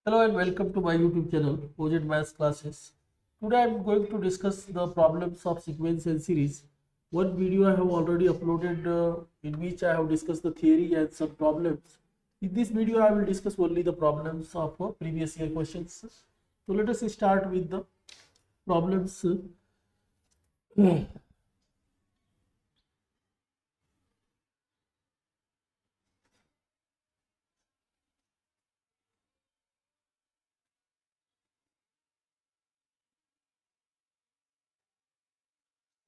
Hello and welcome to my YouTube channel, OZ Maths Classes. Today I am going to discuss the problems of sequence and series. One video I have already uploaded in which I have discussed the theory and some problems. In this video I will discuss only the problems of previous year questions. So let us start with the problems.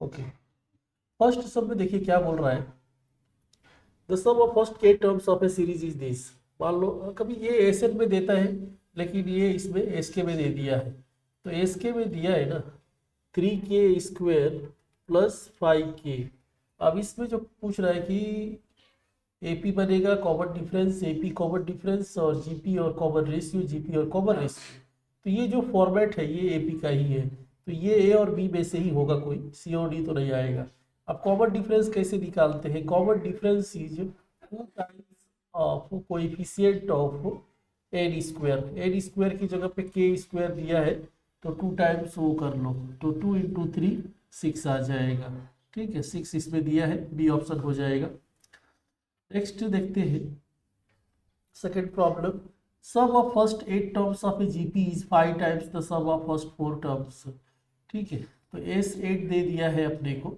Okay, first सब में देखिए क्या बोल रहा है। The sum of first k terms of a series is this. मान लो कभी ये एसएन में देता है लेकिन ये इसमें एसके में दे दिया है। तो एसके में दिया है ना 3k² प्लस 5k। अब इसमें जो पूछ रहा है कि एपी बनेगा common difference, AP common difference और जीपी और कॉमन रेशियो, जीपी और कॉमन रेशियो। तो ये जो फॉर्मेट है ये एपी का ही है, तो ये ए और बी में से ही होगा, कोई सी और डी तो नहीं आएगा। अब कॉमन डिफरेंस कैसे निकालते हैं? Common difference is 2 times of coefficient of n square. N square की जगह पे के स्क्वायर दिया है तो 2 टाइम्स वो कर लो, तो 2 इंटू 3 6 आ जाएगा। ठीक है, 6 इसमें दिया है, बी ऑप्शन हो जाएगा। नेक्स्ट देखते हैं second problem. Sum of first 8 terms of a GP is 5 times the sum of first 4 terms. ठीक है, तो S8 दे दिया है अपने को,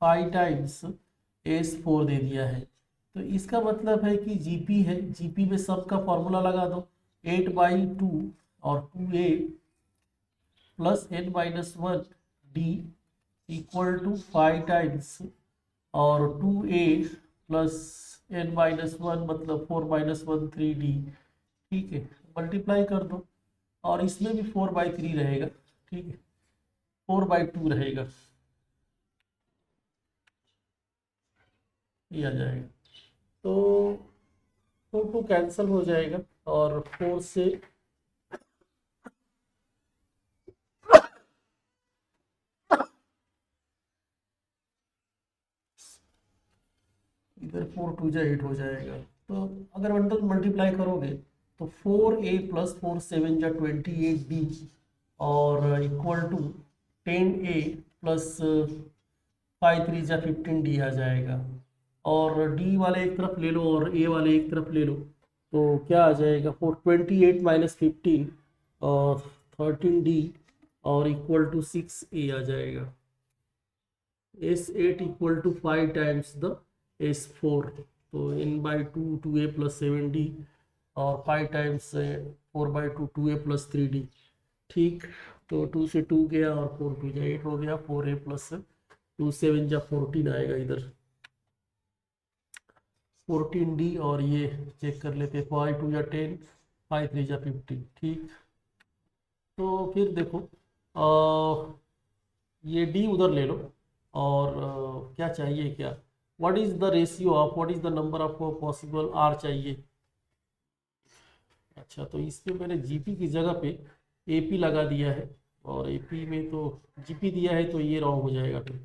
5 टाइम्स S4 दे दिया है। तो इसका मतलब है कि जीपी है, जीपी में सब का फॉर्मूला लगा दो, 8/2 और 2a plus n-1 d equal to 5 times और 2a प्लस n-1 मतलब 4-1 3d। ठीक है, मल्टीप्लाई कर दो और इसमें भी 4/3 रहेगा। ठीक है, 4/2 रहेगा, ये आ जाएगा। तो 2 कैंसिल हो जाएगा और 4 से इधर 4 2 8 हो जाएगा। तो अगर मल्टीप्लाई करोगे तो 4a प्लस 4 7 जा 28d और इक्वल टू 10a प्लस 5 3 जा 15d आ जाएगा। और डी वाले एक तरफ ले लो और ए वाले एक तरफ ले लो, तो क्या आ जाएगा? 428 - 15 और 13d और इक्वल टू 6a आ जाएगा। S8 equal to 5 times the S4, तो n/2 2a प्लस 7d और 5 टाइम्स 4/2 2a प्लस 3d। ठीक, तो 2 से 2 गया और 4 2 जा 8 हो गया, 4a प्लस 2 7 जा 14 आएगा इधर, 14d। और ये चेक कर लेते, 5 2 जा 10, 5 3 जा 15। ठीक, तो फिर देखो ये डी उधर ले लो और क्या चाहिए, क्या what is the ratio of, what is the number of possible r चाहिए। अच्छा, तो इसमें मैंने जीपी की जगह पे एपी लगा दिया है और एपी में तो जीपी दिया है, तो ये रॉन्ग हो जाएगा फिर।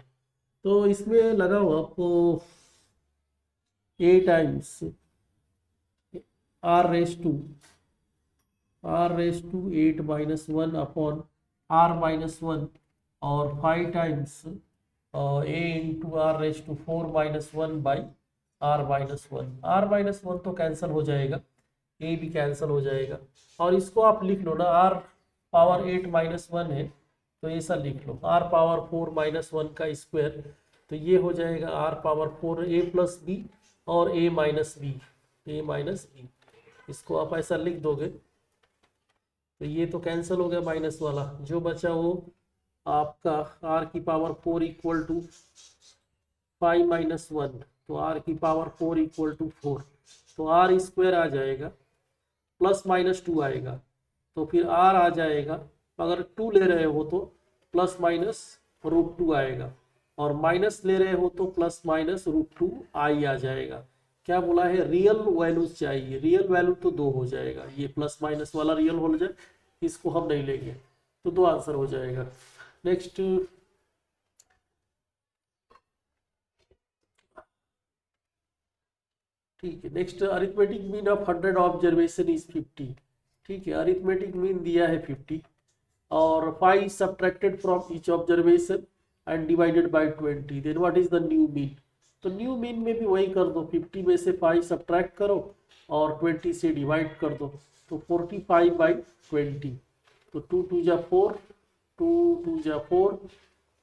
तो इसमें लगाओ आपको a times r r 8-1 upon r-1 और 5 टाइम्स ए इंटू r4-1/r-1। r-1 तो कैंसिल हो जाएगा, ए भी कैंसिल हो जाएगा। और इसको आप लिख लो ना, r पावर 8-1 है तो ऐसा लिख लो, r पावर 4-1 का स्क्वायर, तो ये हो जाएगा r power 4 a plus b और a-b। इसको आप ऐसा लिख दोगे तो ये तो कैंसिल हो गया माइनस वाला, जो बचा वो आपका r की पावर 4 इक्वल टू 5-1, तो r की पावर 4 इक्वल टू 4, तो r स्क्वायर आ जाएगा +-2 आएगा, तो फिर r आ जाएगा, अगर 2 ले रहे हो तो ±√2 आएगा और माइनस ले रहे हो तो ±√2 i आ जाएगा। क्या बोला है? रियल वैल्यू चाहिए, रियल वैल्यू तो 2 हो जाएगा, ये प्लस माइनस वाला रियल हो जाए, इसको हम नहीं लेंगे, तो 2 आंसर हो जाएगा। नेक्स्ट ठीक है। Next, arithmetic mean of 100 observation is 50। ठीक है, अरिथमेटिक मीन दिया है 50 और 5 subtracted from each observation and divided by 20, then what is the new mean. तो न्यू मीन में भी वही कर दो, 50 में से 5 सब्ट्रैक्ट करो और 20 से डिवाइड कर दो, तो 45/20। तो 2 2 जा 4, 2 2 जा 4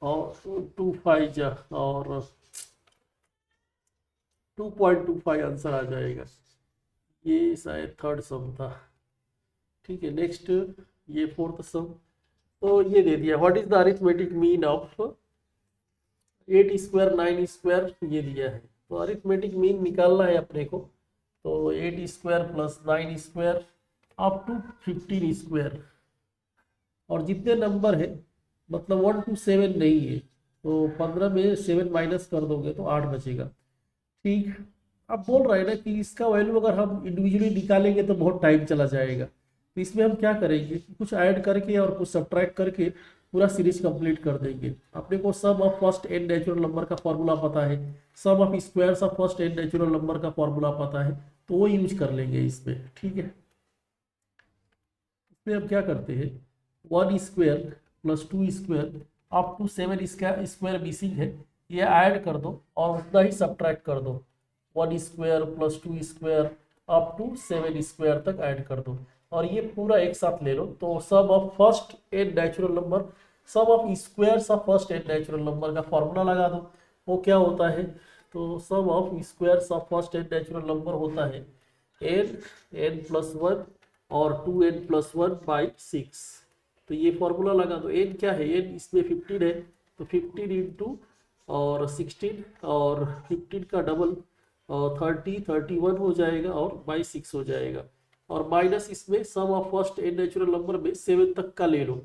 और 2 5 जा और 2.25 आंसर आ जाएगा। ये शायद थर्ड सम था। ठीक है, नेक्स्ट ये फोर्थ सम। तो ये दे दिया, what is the arithmetic mean of 8 square 9 square, ये दिया है। तो अरिथमेटिक मीन निकालना है अपने को। तो 8 square plus 9 square up to 15 square, और जितने नंबर है मतलब 1 to 7 नहीं है, तो 15 में 7 माइनस कर दोगे तो 8 बचेगा। ठीक, अब बोल रहे हैं ना कि इसका वैल्यू अगर हम इंडिविजुअली निकालेंगे तो बहुत टाइम चला जाएगा। तो इसमें हम क्या करेंगे, कुछ ऐड करके और कुछ सब्ट्रैक्ट करके पूरा सीरीज कंप्लीट कर देंगे। अपने को sum of first N natural number का फॉर्मूला पता है, sum of squares of first N natural number का फॉर्मूला पता है, तो वो यूज कर लेंगे इसमें। ठीक है, इसमें हम क्या करते हैं, 1 square plus 2 square up to 7 square missing है, ये ऐड कर दो और उतना ही सब्ट्रैक्ट कर दो। 1 square plus 2 square up to 7 square तक ऐड कर दो, और ये पूरा एक साथ ले लो। तो sum of first N natural number, sum of squares of first N natural number का फॉर्मूला लगा दो। वो क्या होता है, तो sum of squares of first N natural number होता है n+1 और 2n+1/6। तो ये फॉर्मूला लगा दो। n क्या है, n इसमें 15 है, तो 15 इंटू और 16 और 15 का डबल 31 हो जाएगा और बाई 6 हो जाएगा। और माइनस इसमें sum of first N natural number में 7 तक का ले लो,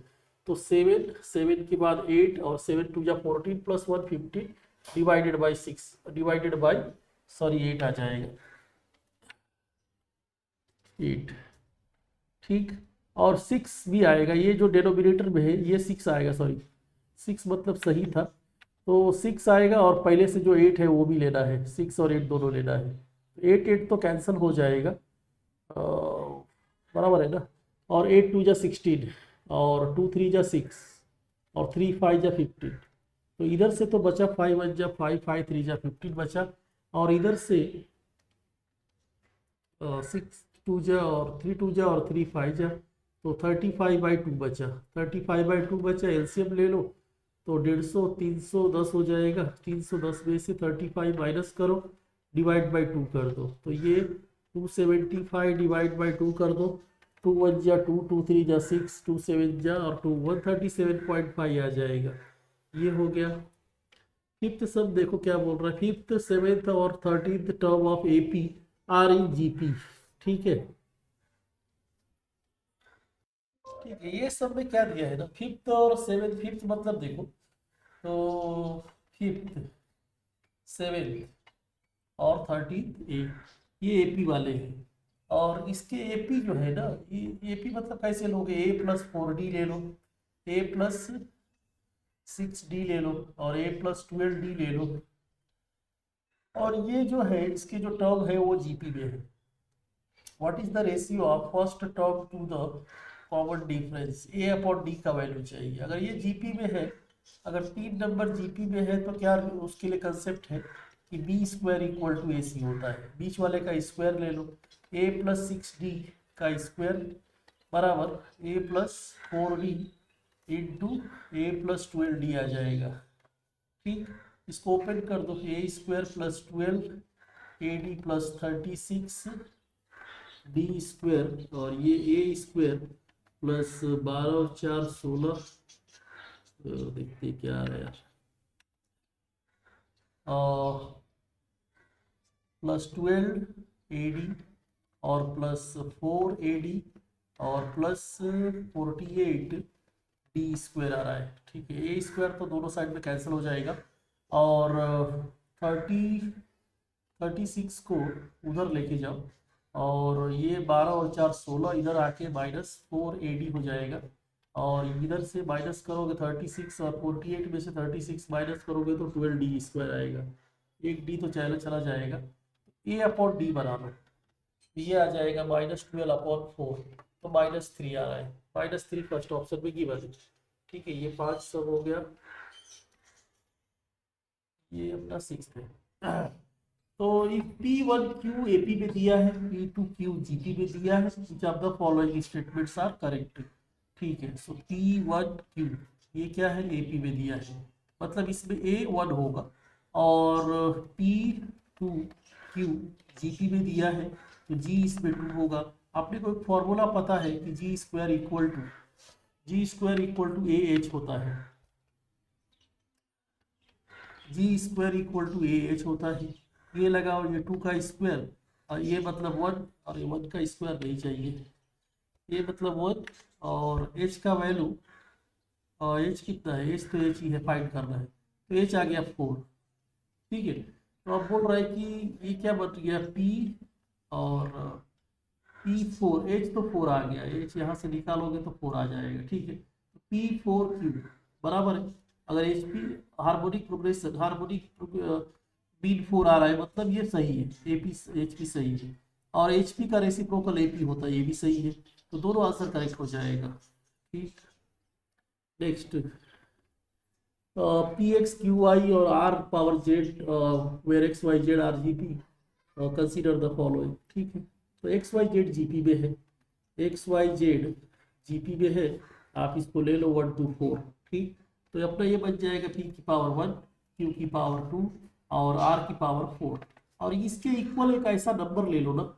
तो 7 के बाद 8 और 7 2 जा 14 plus 1 15 divided by 6 divided by 8 आ जाएगा, 8। ठीक, और 6 भी आएगा, ये जो डिनोमिनेटर में है ये 6 आएगा, 6 मतलब सही था। तो 6 आएगा और पहले से जो 8 है वो भी लेना है, 6 और 8 दोनों लेना है। 8 तो कैंसिल हो जाएगा, बराबर है ना। और 8 2 जा 16 और 2 3 जा 6 और 3 5 जा 15। तो इधर से तो बचा 5 1 जा 5 5 3 जा 15 बचा, और इधर से 6 2 जा और 3 2 जा और 3 5 जा, तो 35/2 बचा। 35/2 बचा, एलसीएम ले लो तो 150 310 हो जाएगा। 310 में से 35 माइनस करो, डिवाइड बाई 2 कर दो, तो ये 275 डिवाइड बाई 2 कर दो। 2 1 जा 2 2 3 जा 6 2 7 जा और 2 137.5 आ जाएगा। ये हो गया। फिफ्थ सब देखो क्या बोल रहा है, फिफ्थ 7th और 13th term of AP are in GP. ठीक है, ठीक है, ये सब में क्या दिया है ना, फिफ्थ और 7th, फिफ्थ मतलब देखो तो फिफ्थ 7th और 13th ये एपी वाले हैं। और इसके एपी जो है ना, ये एपी मतलब कैसे लोगे, a+4d ले लो, a+6d ले लो और a+12d ले लो। और ये जो है इसके जो टर्म है वो जीपी में है। What is the ratio of first term to the common difference, a/d का वैल्यू चाहिए। अगर ये जीपी में है, अगर 3 नंबर जीपी में है, तो क्या उसके लिए कंसेप्ट है कि b² = ac होता है। बीच वाले का स्क्वायर ले लो, a+6d का स्क्वायर बराबर a+4d इंटू a+12d आ जाएगा। ठीक, इसको ओपन कर दो, a² + 12 ad + 36 d² और ये a² + 12 और 4 16। देखते क्या आ रहा है यार, +12 ad और +4 ad और +48 d² आ रहा है। ठीक है, a² तो दोनों साइड में कैंसिल हो जाएगा, और 36 को उधर लेके जाओ, और ये 12 और 4 16 इधर आके -4 ad हो जाएगा। और इधर से माइनस करोगे 36 और 48 में से 36 माइनस करोगे तो 12d² आएगा। एक d तो चला जाएगा। ए अपॉन डी बना लो, ये आ जाएगा -12/4, तो -3 आ रहा है, -3 फर्स्ट ऑप्शन में गिवन है। ठीक है, ये 5 सब हो गया, ये अपना 6 है। तो P1Q AP में दिया है, P2Q GP में दिया है, which of the following statements are correct. ठीक है, सो P1Q ये क्या है, AP में दिया है, मतलब इसमें A 1 होगा, और P2Q GP में दिया है, तो G इसमें 2 होगा। आपने कोई फॉर्मूला पता है कि G square equal to AH होता है, G square equal to AH होता है। ये लगाओ, ये 2 का स्क्वायर, और ये मतलब 1, और ये 1 का स्क्वायर नहीं चाहिए, ये मतलब 1, और H का वैल्यू, और H कितना है, H तो H ही है, फाइंड करना है, तो H आ गया 4। ठीक है, तो अब बोल रहा है कि ये क्या बन गया, P और P4, H तो 4 आ गया, H यहाँ से निकालोगे तो 4 आ जाएगा। ठीक है, तो P4Q बराबर है, अगर HP harmonic progression, harmonic mean 4 आ रहा है, मतलब ये सही है, AP HP सही है, और HP का रेसिप्रोकल AP होता है, ये भी सही है, तो दोनों आंसर करेक्ट हो जाएगा। ठीक, नेक्स्ट PXQI और R power Z, where XYZ are GP, consider the following. ठीक है, तो XYZ GP में है, XYZ GP में है, आप इसको ले लो 1 2 4। ठीक, तो अपना ये बन जाएगा P की पावर 1, Q की पावर 2 और R की पावर 4, और इसके इक्वल एक ऐसा नंबर ले लो ना,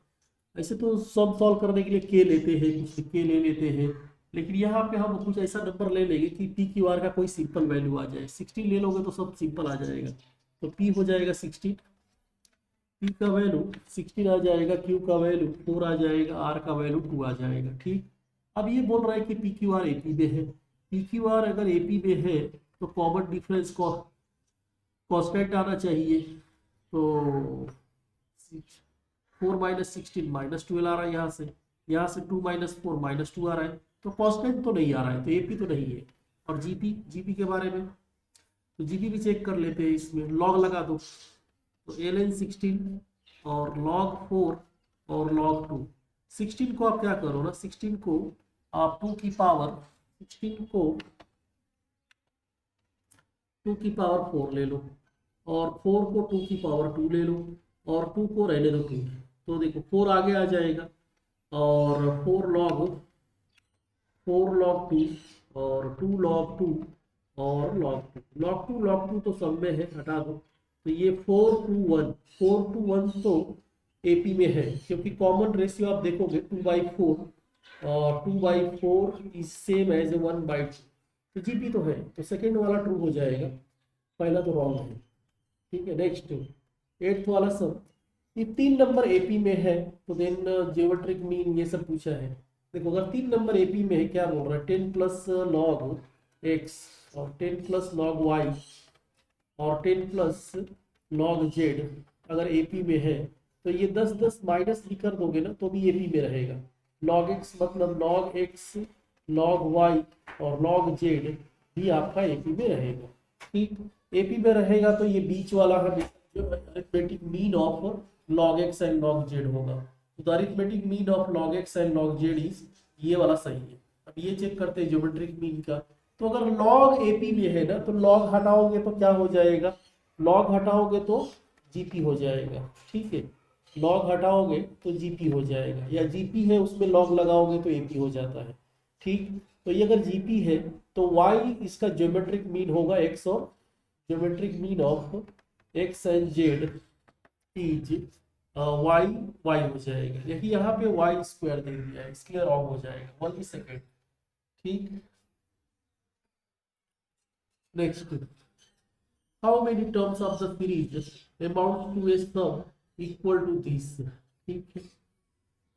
ऐसे तो सम सॉल्व करने के लिए K लेते हैं, कुछ K ले लेते हैं, लेकिन यहाँ पे हम कुछ ऐसा नंबर ले लेंगे कि P क्यू R का कोई सिंपल वैल्यू आ जाए। 16 ले लोगे तो सब सिंपल आ जाएगा, तो P हो जाएगा 16, P का वैल्यू 16 आ जाएगा, Q का वैल्यू 4 आ जाएगा, R का वैल्यू 2 आ जाएगा। ठीक, अब ये बोल रहा है कि पी क्यू आर AP में है, पी क्यू आर अगर AP में है तो कॉमन डिफरेंस को कांस्टेंट आना चाहिए, तो 4 - 16 -12 आ रहा है, यहाँ से 2 - 4 -2 आ रहा है, तो कांस्टेंट तो नहीं आ रहा है, तो AP तो नहीं है। और जीपी के बारे में, तो जीपी भी चेक कर लेते हैं, इसमें लॉग लगा दो, तो ln 16 और log 4 और log 2, 16 को आप क्या करो ना, 16 को आप 2 की पावर 4 ले लो, और 4 को 2 की पावर 2 ले लो, और 2 को रहने दो 2, तो देखो 4 आगे आ जाएगा, और 4 log 2 और 2 log 2 और log 2 तो सब में है, हटा दो, तो ये 4 to 1 तो AP में है, क्योंकि कॉमन रेशियो आप देखोगे 2/4, और 2/4 इज सेम एज 1/2, तो GP तो है, तो सेकेंड वाला ट्रू हो जाएगा, पहला तो रॉन्ग है। ठीक है, नेक्स्ट 8th वाला सब, ये 3 नंबर AP में है, तो देन ज्योमेट्रिक मीन ये सब पूछा है। देखो अगर 3 नंबर AP में है, क्या बोल रहा है, 10 प्लस log x और 10 प्लस log y और 10 प्लस log z अगर AP में है, तो ये 10 माइनस भी कर दोगे ना तो भी AP में रहेगा। log x मतलब log x, log y और log z भी आपका AP में रहेगा। ठीक, AP में रहेगा तो ये बीच वाला है जो arithmetic mean of log x and log z होगा, तो arithmetic mean of log x and log z is ये वाला सही है। अब ये चेक करते हैं ज्योमेट्रिक मीन का, तो अगर log AP में है ना, तो log हटाओगे तो क्या हो जाएगा, log हटाओगे तो GP हो जाएगा। ठीक है, log हटाओगे तो GP हो जाएगा, या GP है उसमें log लगाओगे तो AP हो जाता है। ठीक, तो ये अगर GP है तो y इसका ज्योमेट्रिक मीन होगा x, और geometric mean of x and z is y हो जाएगा, यही यहाँ पे y स्क्वायर दे दिया है, इसलिए रॉन्ग हो जाएगा। 1 सेकेंड। ठीक, next, how many terms of the series amount to a sum equal to this. ठीक है,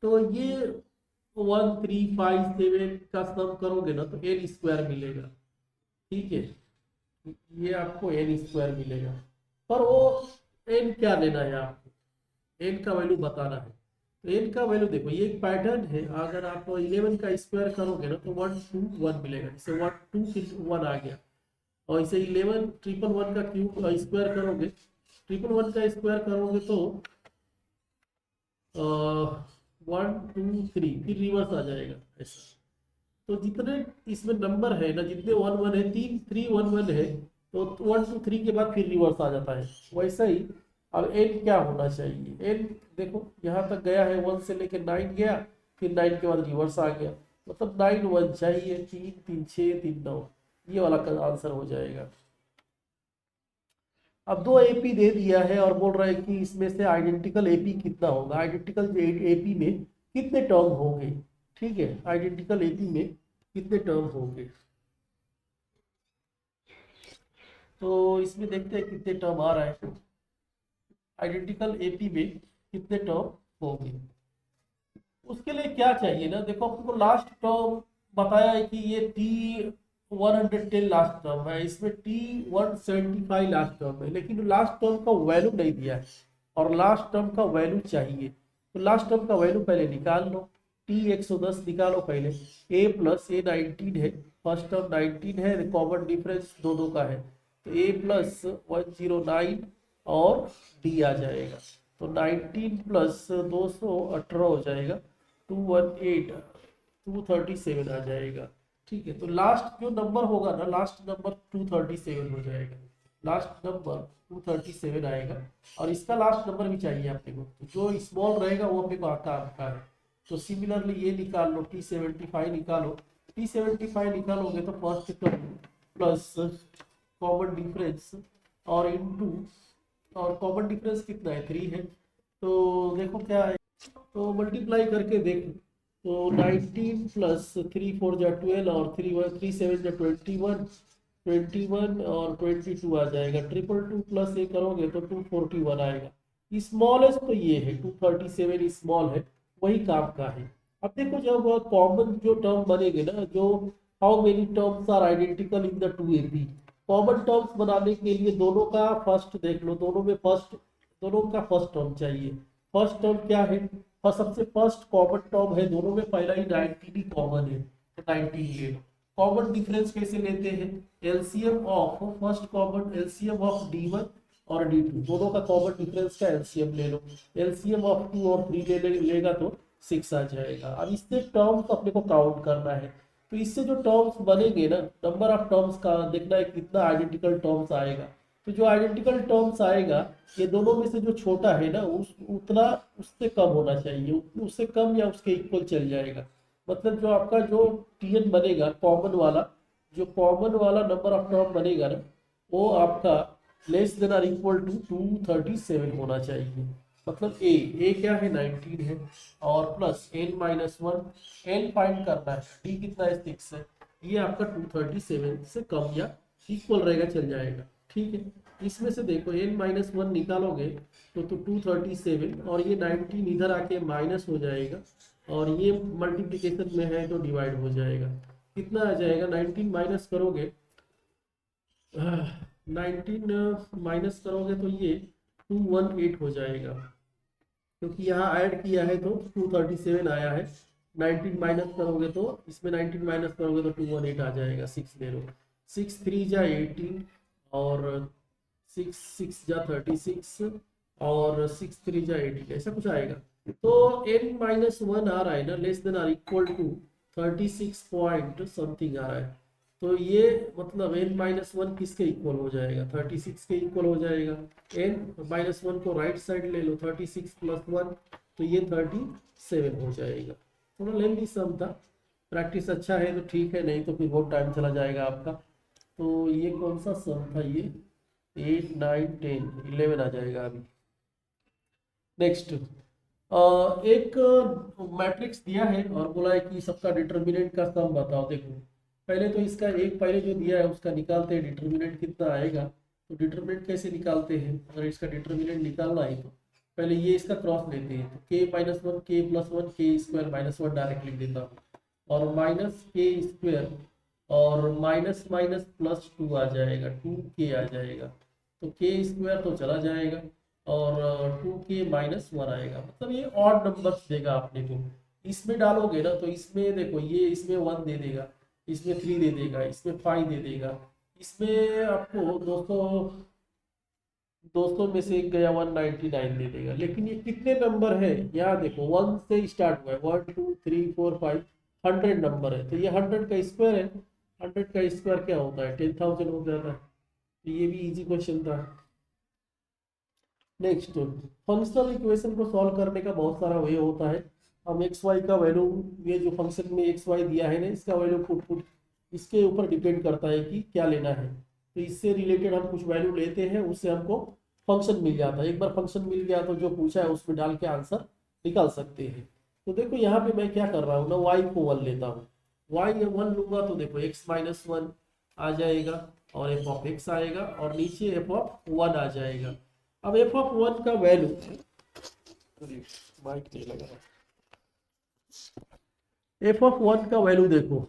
तो ये 1 3 5 7 का सम करोगे ना तो n स्क्वायर मिलेगा। ठीक है, ये आपको n स्क्वायर मिलेगा, पर वो n क्या लेना है आपको, n का वैल्यू बताना है। तो n का वैल्यू देखो, ये एक पैटर्न है, अगर आप 11 का स्क्वायर करोगे ना तो 1 2 1 मिलेगा, जैसे 1 2 फिर 1 आ गया, और इसे 11 1 1 1 का क्यूब स्क्वायर करोगे, 1 1 1 का स्क्वायर करोगे तो 1 2 3, फिर रिवर्स आ जाएगा ऐसा। तो जितने इसमें नंबर है ना, जितने वन वन है, 3 3 1 1 है, तो 1 2 3 के बाद फिर रिवर्स आ जाता है। वैसा ही अब एन क्या होना चाहिए, एन देखो यहाँ तक गया है, 1 से लेकर 9 गया, फिर 9 के बाद रिवर्स आ गया, मतलब 9 1 चाहिए, 3 3 6 3 9, ये वाला का आंसर हो जाएगा। अब दो एपी दे दिया है और बोल रहा है कि इसमें से आइडेंटिकल एपी कितना होगा, आइडेंटिकल एपी में कितने टर्म होंगे। ठीक है, आइडेंटिकल एपी में कितने टर्म होंगे, तो इसमें देखते हैं कितने टर्म आ रहा है, आइडेंटिकल एपी में कितने टर्म होंगे। उसके लिए क्या चाहिए ना, देखो आपको लास्ट टर्म बताया है कि ये T110 लास्ट टर्म है, इसमें T175 लास्ट टर्म है, लेकिन लास्ट टर्म का वैल्यू नहीं दिया है और लास्ट टर्म का वैल्यू चाहिए। तो लास्ट टर्म का वैल्यू पहले निकाल लो, T110 निकालो पहले, a प्लस ए 19 है, फर्स्ट टर्म 19 है, कॉमन डिफरेंस दो दो का है, तो a प्लस 109 और d आ जाएगा, तो 19 प्लस 218 हो जाएगा, 218 237 आ जाएगा। ठीक है, तो लास्ट जो नंबर होगा ना, लास्ट नंबर 237 हो जाएगा, लास्ट नंबर 237 आएगा। और इसका लास्ट नंबर भी चाहिए अपने को, तो जो स्मॉल रहेगा वो अपने को आपका है। तो सिमिलरली ये निकाल लो, T75 निकालो, T75 निकालोगे तो first term plus common difference और इनटू, और कॉमन डिफरेंस कितना है 3 है, तो देखो क्या है, तो मल्टीप्लाई करके देखो, तो 19 प्लस 3 4 जा 12 और 3 7 जा 21, 21 और 22 आ जाएगा, 222 प्लस ये करोगे तो 241 आएगा। स्मॉलेस्ट तो ये है 237 स्मॉल है, वही काम का है। अब देखो जब कॉमन जो टर्म बनेंगे ना, जो how many terms are identical in the two AP, common terms बनाने के लिए दोनों का फर्स्ट देख लो, दोनों में फर्स्ट, दोनों का फर्स्ट टर्म चाहिए। फर्स्ट टर्म क्या है, और सबसे फर्स्ट कॉमन टर्म है, दोनों में पहला ही 19 ही कॉमन है, तो 19 ले लो। कॉमन डिफरेंस कैसे लेते हैं, LCM of first common, LCM of D1 और D2, दोनों का कॉमन डिफरेंस का एलसीएम ले लो, एलसीएम ऑफ 2 और 3 लेगा तो 6 आ जाएगा। अब इससे टर्म्स अपने को काउंट करना है, तो इससे जो टर्म्स बनेंगे ना, नंबर ऑफ टर्म्स का देखना है कितना आइडेंटिकल टर्म्स आएगा, तो जो आइडेंटिकल टर्म्स आएगा ये दोनों में से जो छोटा है ना, उस उतना उससे कम होना चाहिए, उससे कम या उसके इक्वल चल जाएगा। मतलब जो आपका जो टीएन बनेगा कॉमन वाला, जो कॉमन वाला नंबर ऑफ टर्म बनेगा ना, वो आपका लेस देन और इक्वल टू 237 होना चाहिए। मतलब ए क्या है 19 है, और प्लस n-1, n फाइंड करना है, d कितना है 6 है, ये आपका 237 से कम या इक्वल रहेगा, चल जाएगा। ठीक है, इसमें से देखो n-1 निकालोगे तो 237, और ये 19 इधर आके माइनस हो जाएगा, और ये मल्टीप्लिकेशन में है तो डिवाइड हो जाएगा। कितना आ जाएगा, 19 माइनस करोगे, 19 माइनस करोगे तो ये 218 हो जाएगा, क्योंकि यहाँ ऐड किया है तो 237 आया है। 19 माइनस करोगे तो इसमें 19 माइनस करोगे तो 218 आ जाएगा, 6 ले लो, 6 3 जा 18 और 6 6 जा 36 और 6 3 जा 18, ऐसा कुछ आएगा। तो n-1 आ रहा है ना, less than or equal to 36 point something आ रहा है, तो ये मतलब n-1 किसके इक्वल हो जाएगा, 36 के इक्वल हो जाएगा। n-1 को राइट साइड ले लो, 36 प्लस 1, तो ये 37 हो जाएगा। थोड़ा लेंदी सम था, प्रैक्टिस अच्छा है तो ठीक है, नहीं तो फिर बहुत टाइम चला जाएगा आपका। तो ये कौन सा सम था, ये 8 9 10 11 आ जाएगा अभी। नेक्स्ट, एक मैट्रिक्स दिया है और बोला है कि सबका डिटर्मिनेंट का सम बताओ। देखो पहले तो इसका एक पहले जो दिया है उसका निकालते हैं, डिटर्मिनेंट कितना आएगा। तो डिटर्मिनेंट कैसे निकालते हैं, अगर इसका डिटर्मिनेंट निकालना है तो पहले ये इसका क्रॉस लेते हैं, तो k-1 k+1 k² -1 डायरेक्ट लिख देता हूँ, और माइनस k² और माइनस माइनस प्लस 2 आ जाएगा, 2k आ जाएगा, तो k² तो चला जाएगा और 2k-1 आएगा, मतलब ये ऑड नंबर्स देगा आपने को। इसमें डालोगे ना तो इसमें देखो ये इसमें 1 दे देगा, इसमें 3 दे देगा, इसमें 5 दे देगा, इसमें आपको दोस्तों 200 में से एक गया 199 दे देगा। लेकिन ये कितने नंबर है यहाँ देखो, 1 से स्टार्ट हुआ है, 1 2 3 4 5, 100 नंबर है, तो ये 100 का स्क्वायर है। 100 का स्क्वायर क्या होता है, 10,000 हो जाता है। तो ये भी इजी क्वेश्चन था। नेक्स्ट, फंक्शनल इक्वेशन को सॉल्व करने का बहुत सारा वे होता है। हम एक्स वाई का वैल्यू, ये जो फंक्शन में एक्स वाई दिया है ना, इसका वैल्यू पुट इसके ऊपर डिपेंड करता है कि क्या लेना है। तो इससे रिलेटेड हम कुछ वैल्यू लेते हैं, उससे हमको फंक्शन मिल जाता है। एक बार फंक्शन मिल गया तो जो पूछा है उसमें डाल के आंसर निकाल सकते हैं। तो देखो यहाँ पे मैं क्या कर रहा हूँ ना, वाई को 1 लेता हूँ। वाई 1 लूंगा तो देखो x माइनस 1 आ जाएगा और एफ ऑफ एक्स आएगा और नीचे एफ ऑफ 1 आ जाएगा। अब एफ ऑफ 1 का वैल्यू, माइक नहीं लगा, एफ ऑफ 1 का वैल्यू देखो,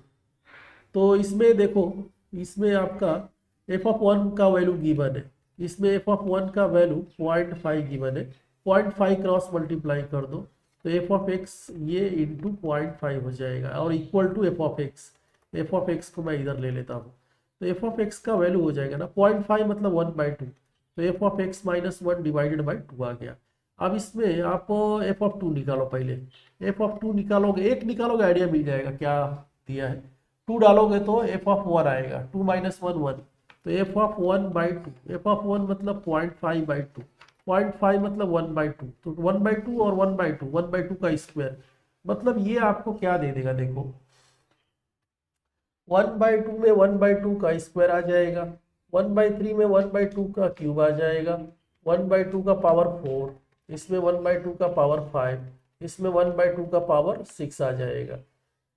तो इसमें देखो, इसमें आपका एफ ऑफ 1 का वैल्यू गिवन है। इसमें एफ ऑफ 1 का वैल्यू 0.5 गिवन है। 0.5 क्रॉस मल्टीप्लाई कर दो तो एफ ऑफ एक्स ये इंटू 0.5 हो जाएगा और equal to f of x. F of x को मैं इधर ले लेता हूँ, तो एफ ऑफ एक्स का वैल्यू हो जाएगा ना 0.5 मतलब 1/2, तो f of x minus 1 divided by 2 आ गया। अब इसमें आप एफ ऑफ 2 निकालो, पहले एफ ऑफ 2 निकालोगे, एक निकालोगे आइडिया मिल जाएगा क्या दिया है। 2 डालोगे तो एफ ऑफ 1 आएगा, 2 माइनस 1 1, तो एफ ऑफ 1/2, एफ ऑफ 1 मतलब 0.5/2, 0.5 मतलब 1/2, तो 1/2 और 1/2, 1/2 का स्क्वायर, मतलब ये आपको क्या दे देगा देखो, 1/2 में 1/2 का स्क्वायर आ जाएगा, 1/3 में 1/2 का क्यूब आ जाएगा, 1/2 का पावर 4, इसमें 1/2 का पावर 5, इसमें 1/2 का पावर 6 आ जाएगा।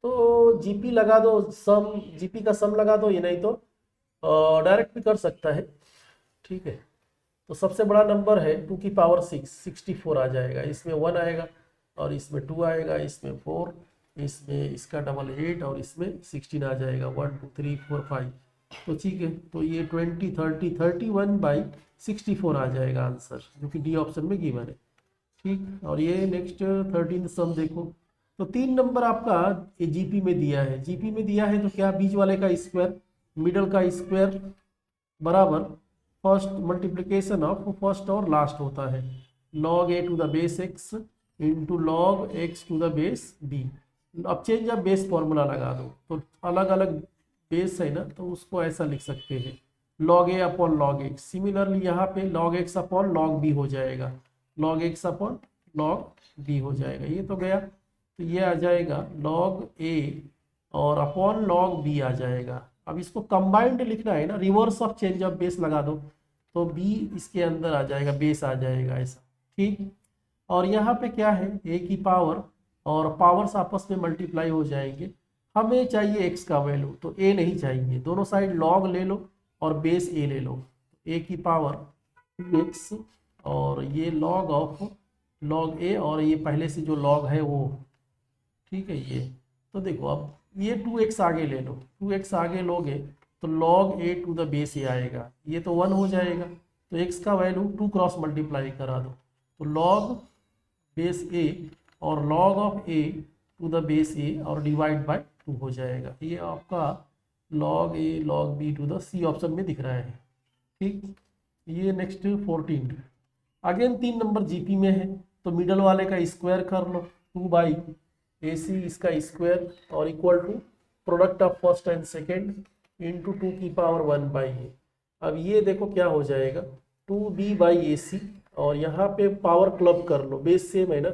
तो जीपी लगा दो, सम जीपी का सम लगा दो, ये नहीं तो डायरेक्ट भी कर सकता है। ठीक है, तो सबसे बड़ा नंबर है 2 की पावर 6, 64 आ जाएगा। इसमें 1 आएगा और इसमें 2 आएगा, इसमें 4, इसमें इसका डबल 8 और इसमें 16 आ जाएगा, 1 2 3 4 5। तो ठीक है, तो ये 20 30 31/64 आ जाएगा आंसर, जो कि डी ऑप्शन में गिवन है। ठीक, और ये नेक्स्ट 13 सम देखो, तो 3 नंबर आपका जीपी में दिया है। जीपी में दिया है तो क्या, बीच वाले का स्क्वायर, मिडल का स्क्वायर बराबर फर्स्ट मल्टीप्लिकेशन ऑफ फर्स्ट और लास्ट होता है, log a to the base x into log x to the base b। अब चेंज ऑफ बेस फॉर्मूला लगा दो, तो अलग अलग बेस है ना, तो उसको ऐसा लिख सकते हैं log a upon log x। Similarly यहाँ पे log x upon log b हो जाएगा, log x upon log b हो जाएगा। ये तो गया, तो ये आ जाएगा log a और अपॉन log b आ जाएगा। अब इसको कंबाइंड लिखना है ना, reverse of change of base लगा दो तो b इसके अंदर आ जाएगा, बेस आ जाएगा ऐसा। ठीक, और यहाँ पे क्या है, a की पावर और पावर्स आपस में मल्टीप्लाई हो जाएंगे। हमें चाहिए x का वैल्यू, तो a नहीं चाहिए, दोनों साइड log ले लो और बेस a ले लो। a की पावर 2x और ये log ऑफ log a और ये पहले से जो log है वो, ठीक है ये। तो देखो अब ये 2x आगे ले लो, 2x आगे लोगे तो log a to the base A आएगा, ये तो 1 हो जाएगा। तो x का वैल्यू 2 क्रॉस मल्टीप्लाई करा दो, तो log बेस a और log of a to the base a और डिवाइड बाय 2 हो जाएगा। ये आपका log a log b to the c option में दिख रहा है। ठीक, ये नेक्स्ट 14 अगेन 3 नंबर जीपी में है, तो मिडल वाले का स्क्वायर कर लो, 2/ac इसका स्क्वायर और equal to product of first and second into 2 की पावर 1/a। अब ये देखो क्या हो जाएगा, 2b/ac और यहाँ पे पावर क्लब कर लो, बेस सेम है ना,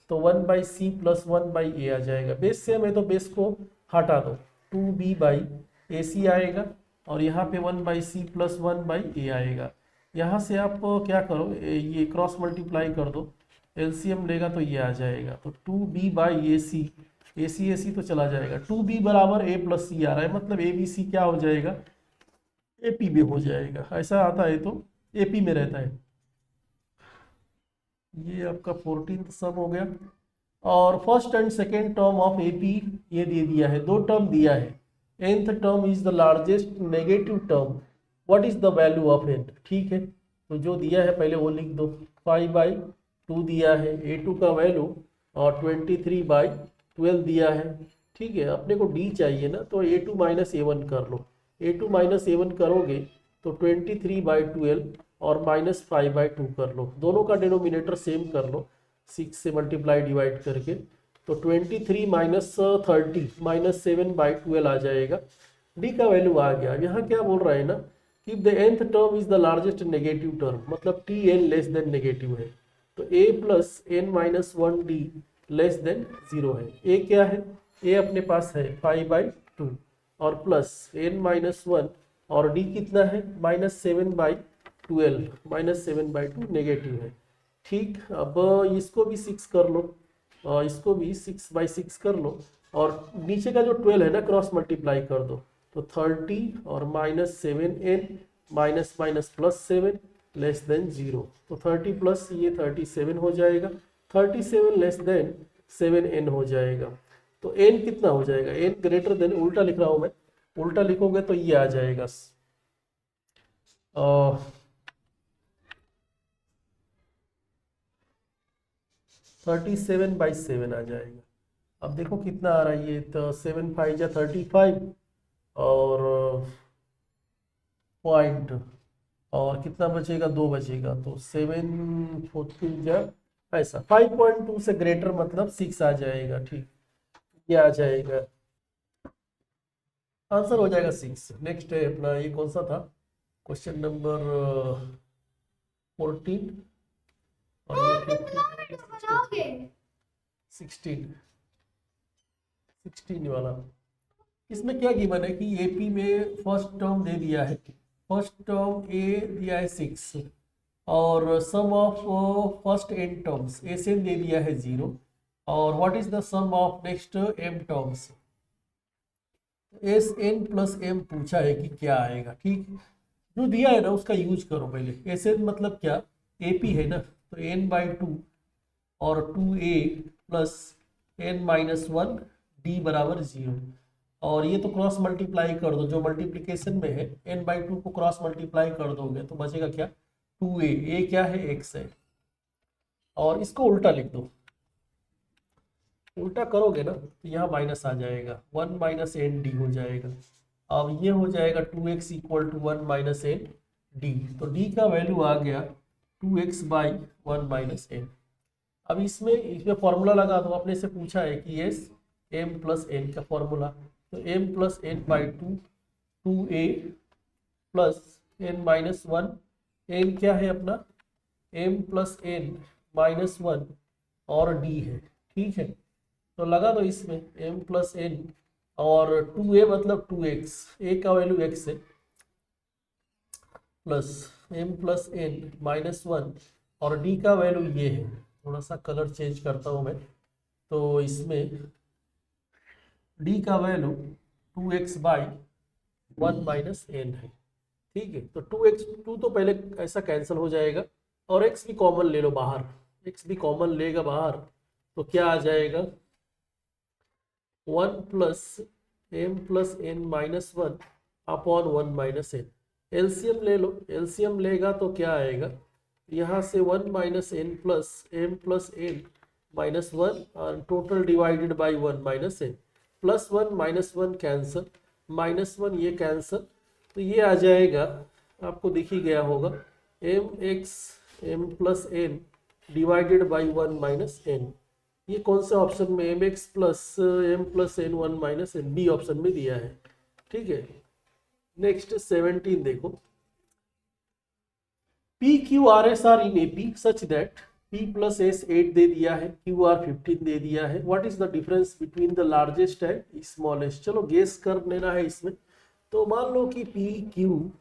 तो 1/c प्लस 1/a आ जाएगा। बेस सेम है तो बेस को हटा दो, 2b/ac आएगा और यहाँ पे 1/c प्लस 1/a आएगा। यहाँ से आप क्या करो, ये क्रॉस मल्टीप्लाई कर दो, एलसीएम लेगा तो ये आ जाएगा, तो 2b/ac, ac तो चला जाएगा, 2b बराबर a प्लस c आ रहा है, मतलब abc क्या हो जाएगा, AP में हो जाएगा। ऐसा आता है तो AP में रहता है। ये आपका 14th सम हो गया। और first and second term of AP ये दे दिया है, 2 टर्म दिया है। nth term is the largest negative term, what is the value of n। ठीक है, तो जो दिया है पहले वो लिख दो, 5/2 दिया है, A2 का वैल्यू और 23/12 दिया है। ठीक है, अपने को D चाहिए ना, तो A2 माइनस A1 कर लो, A2 माइनस A1 करोगे तो 23/12 और -5/2 कर लो, दोनों का डिनोमिनेटर सेम कर लो, 6 से मल्टीप्लाई डिवाइड करके, तो 23 माइनस 30 -7/12 आ जाएगा। डी का वैल्यू आ गया। यहाँ क्या बोल रहा है ना कि the nth term is the largest negative term, मतलब T N less than negative है, तो a plus N minus 1d less than 0 है। a क्या है, a अपने पास है 5/2 और प्लस n माइनस 1 और d कितना है -7/12, -7/2 नेगेटिव है। ठीक, अब इसको भी 6 कर लो, इसको भी 6/6 कर लो, और नीचे का जो 12 है ना क्रॉस मल्टीप्लाई कर दो, तो 30 और -7n minus minus +7 less than 0, तो 30 प्लस ये 37 हो जाएगा, 37 लेस देन 7n हो जाएगा। तो n कितना हो जाएगा, n ग्रेटर देन, उल्टा लिख रहा हूं मैं, उल्टा लिखोगे तो ये आ जाएगा 37/7 आ जाएगा। अब देखो कितना आ रहा है ये, तो 7 5 जा 35 और पॉइंट, और कितना बचेगा, 2 बचेगा, तो 7 14 जा ऐसा 5.2 से ग्रेटर मतलब 6 आ जाएगा। ठीक, ये आ जाएगा, आंसर हो जाएगा 6। नेक्स्ट है अपना, ये कौन सा था, क्वेश्चन नंबर 14 और ये 16 वाला। इसमें क्या गिवन है कि एपी में फर्स्ट टर्म दे दिया है, फर्स्ट टर्म ए दिया है 6 और sum of first N terms S N दे दिया है 0, और what is the sum of next M terms, S N plus M पूछा है कि क्या आएगा। ठीक, जो दिया है ना उसका यूज करो पहले। एस एन मतलब क्या, एपी है ना, तो n/2 और 2a प्लस n-1 d बराबर 0, और ये तो क्रॉस मल्टीप्लाई कर दो, जो मल्टीप्लिकेशन में है n/2 को क्रॉस मल्टीप्लाई कर दोगे तो बचेगा क्या, 2a, a क्या है, x है, और इसको उल्टा लिख दो, उल्टा करोगे ना तो यहाँ माइनस आ जाएगा, 1 माइनस एन डी हो जाएगा। अब ये हो जाएगा 2x equal to 1 minus n d, तो d का वैल्यू आ गया 2x/1 माइनस एन। अब इसमें फॉर्मूला लगा दो, अपने से पूछा है कि यस m प्लस एन का फॉर्मूला, तो m plus n/2 2a plus n-1, n क्या है अपना, m प्लस n-1 और d है। ठीक है, तो लगा दो इसमें m प्लस n और 2a मतलब 2x, a का वैल्यू x है, प्लस m प्लस n-1 और d का वैल्यू ये है। थोड़ा सा कलर चेंज करता हूं मैं, तो इसमें d का वैल्यू 2x/1 माइनस एन है। ठीक है, तो 2 तो पहले ऐसा कैंसिल हो जाएगा, और x भी कॉमन ले लो बाहर, x भी कॉमन लेगा बाहर, तो क्या आ जाएगा 1 plus m plus n-1 upon 1 minus n. LCM ले लो, एलसीएम लेगा तो क्या आएगा, यहाँ से 1 minus n plus m plus n-1 और total divided by 1 minus n, plus 1 minus 1 cancel, -1 ये कैंसल, तो ये आ जाएगा, आपको दिख ही गया होगा, mx m plus n divided by 1 minus n. ये कौन से ऑप्शन में, mx plus m plus n 1 minus n, b option में दिया है। ठीक है, नेक्स्ट 17 देखो, p q r s are in AP such that P plus s 8 दे दिया है, क्यू आर 15 दे दिया है, what is the difference between the largest and smallest. चलो गेस कर लेना है इसमें, तो मान लो कि P Q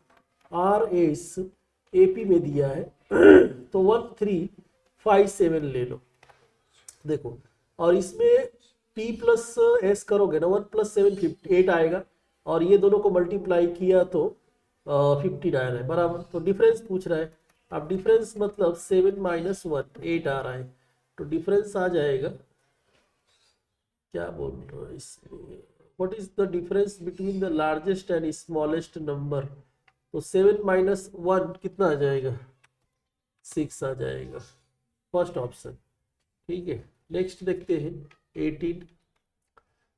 r S A P में दिया है तो 1357 ले लो, देखो, और इसमें P प्लस एस करोगे ना 1 प्लस 7 8 आएगा, और ये दोनों को मल्टीप्लाई किया तो 59 है बराबर, तो डिफरेंस पूछ रहा है। अब डिफरेंस मतलब 7 माइनस 1 8 आ रहा है, तो डिफरेंस आ जाएगा, क्या बोल रहे हो इसमें, what is the difference between the largest and smallest number, तो 7 माइनस 1 कितना आ जाएगा, 6 आ जाएगा, फर्स्ट ऑप्शन। ठीक है, नेक्स्ट देखते हैं 18।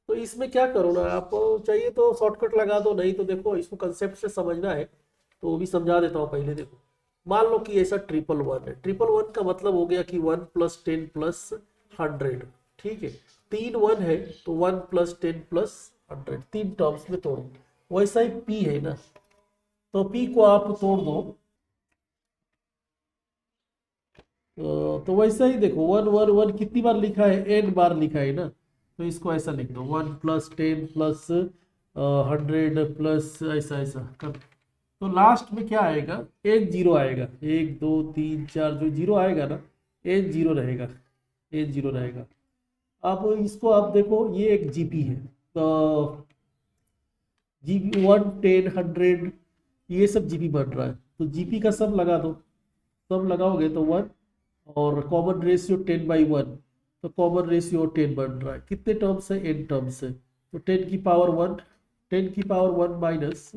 तो इसमें क्या करो ना आप, चाहिए तो शॉर्टकट लगा दो, नहीं तो देखो इसको कंसेप्ट से समझना है तो वो भी समझा देता हूँ पहले। देखो मान लो कि ऐसा ट्रिपल वन है, ट्रिपल वन का मतलब हो गया कि 1 + 10 + 100, ठीक है। 3 1 है तो 1 + 10 + 100, 3 टर्म्स में तोड़ो। वैसा ही पी है ना, तो पी को आप तोड़ दो। तो वैसा ही देखो 1 1 1 कितनी बार लिखा है, n बार लिखा है ना, तो इसको ऐसा लिख दो 1 + 10 + 100 प्लस ऐसा ऐसा कर। तो लास्ट में क्या आएगा, एक जीरो आएगा, 1 2 3 4 जो जीरो आएगा ना, एक जीरो रहेगा, एक जीरो रहेगा। अब इसको आप देखो, ये एक जीपी है, तो जीपी 1 10 100 ये सब जीपी बन रहा है, तो जीपी का सब लगा दो, सब लगाओगे तो 1, और कॉमन रेशियो 10/1, तो कॉमन रेशियो 10 बन रहा है। कितने टर्म्स है, n टर्म्स है, तो 10 की पावर 1, 10 की पावर 1 माइनस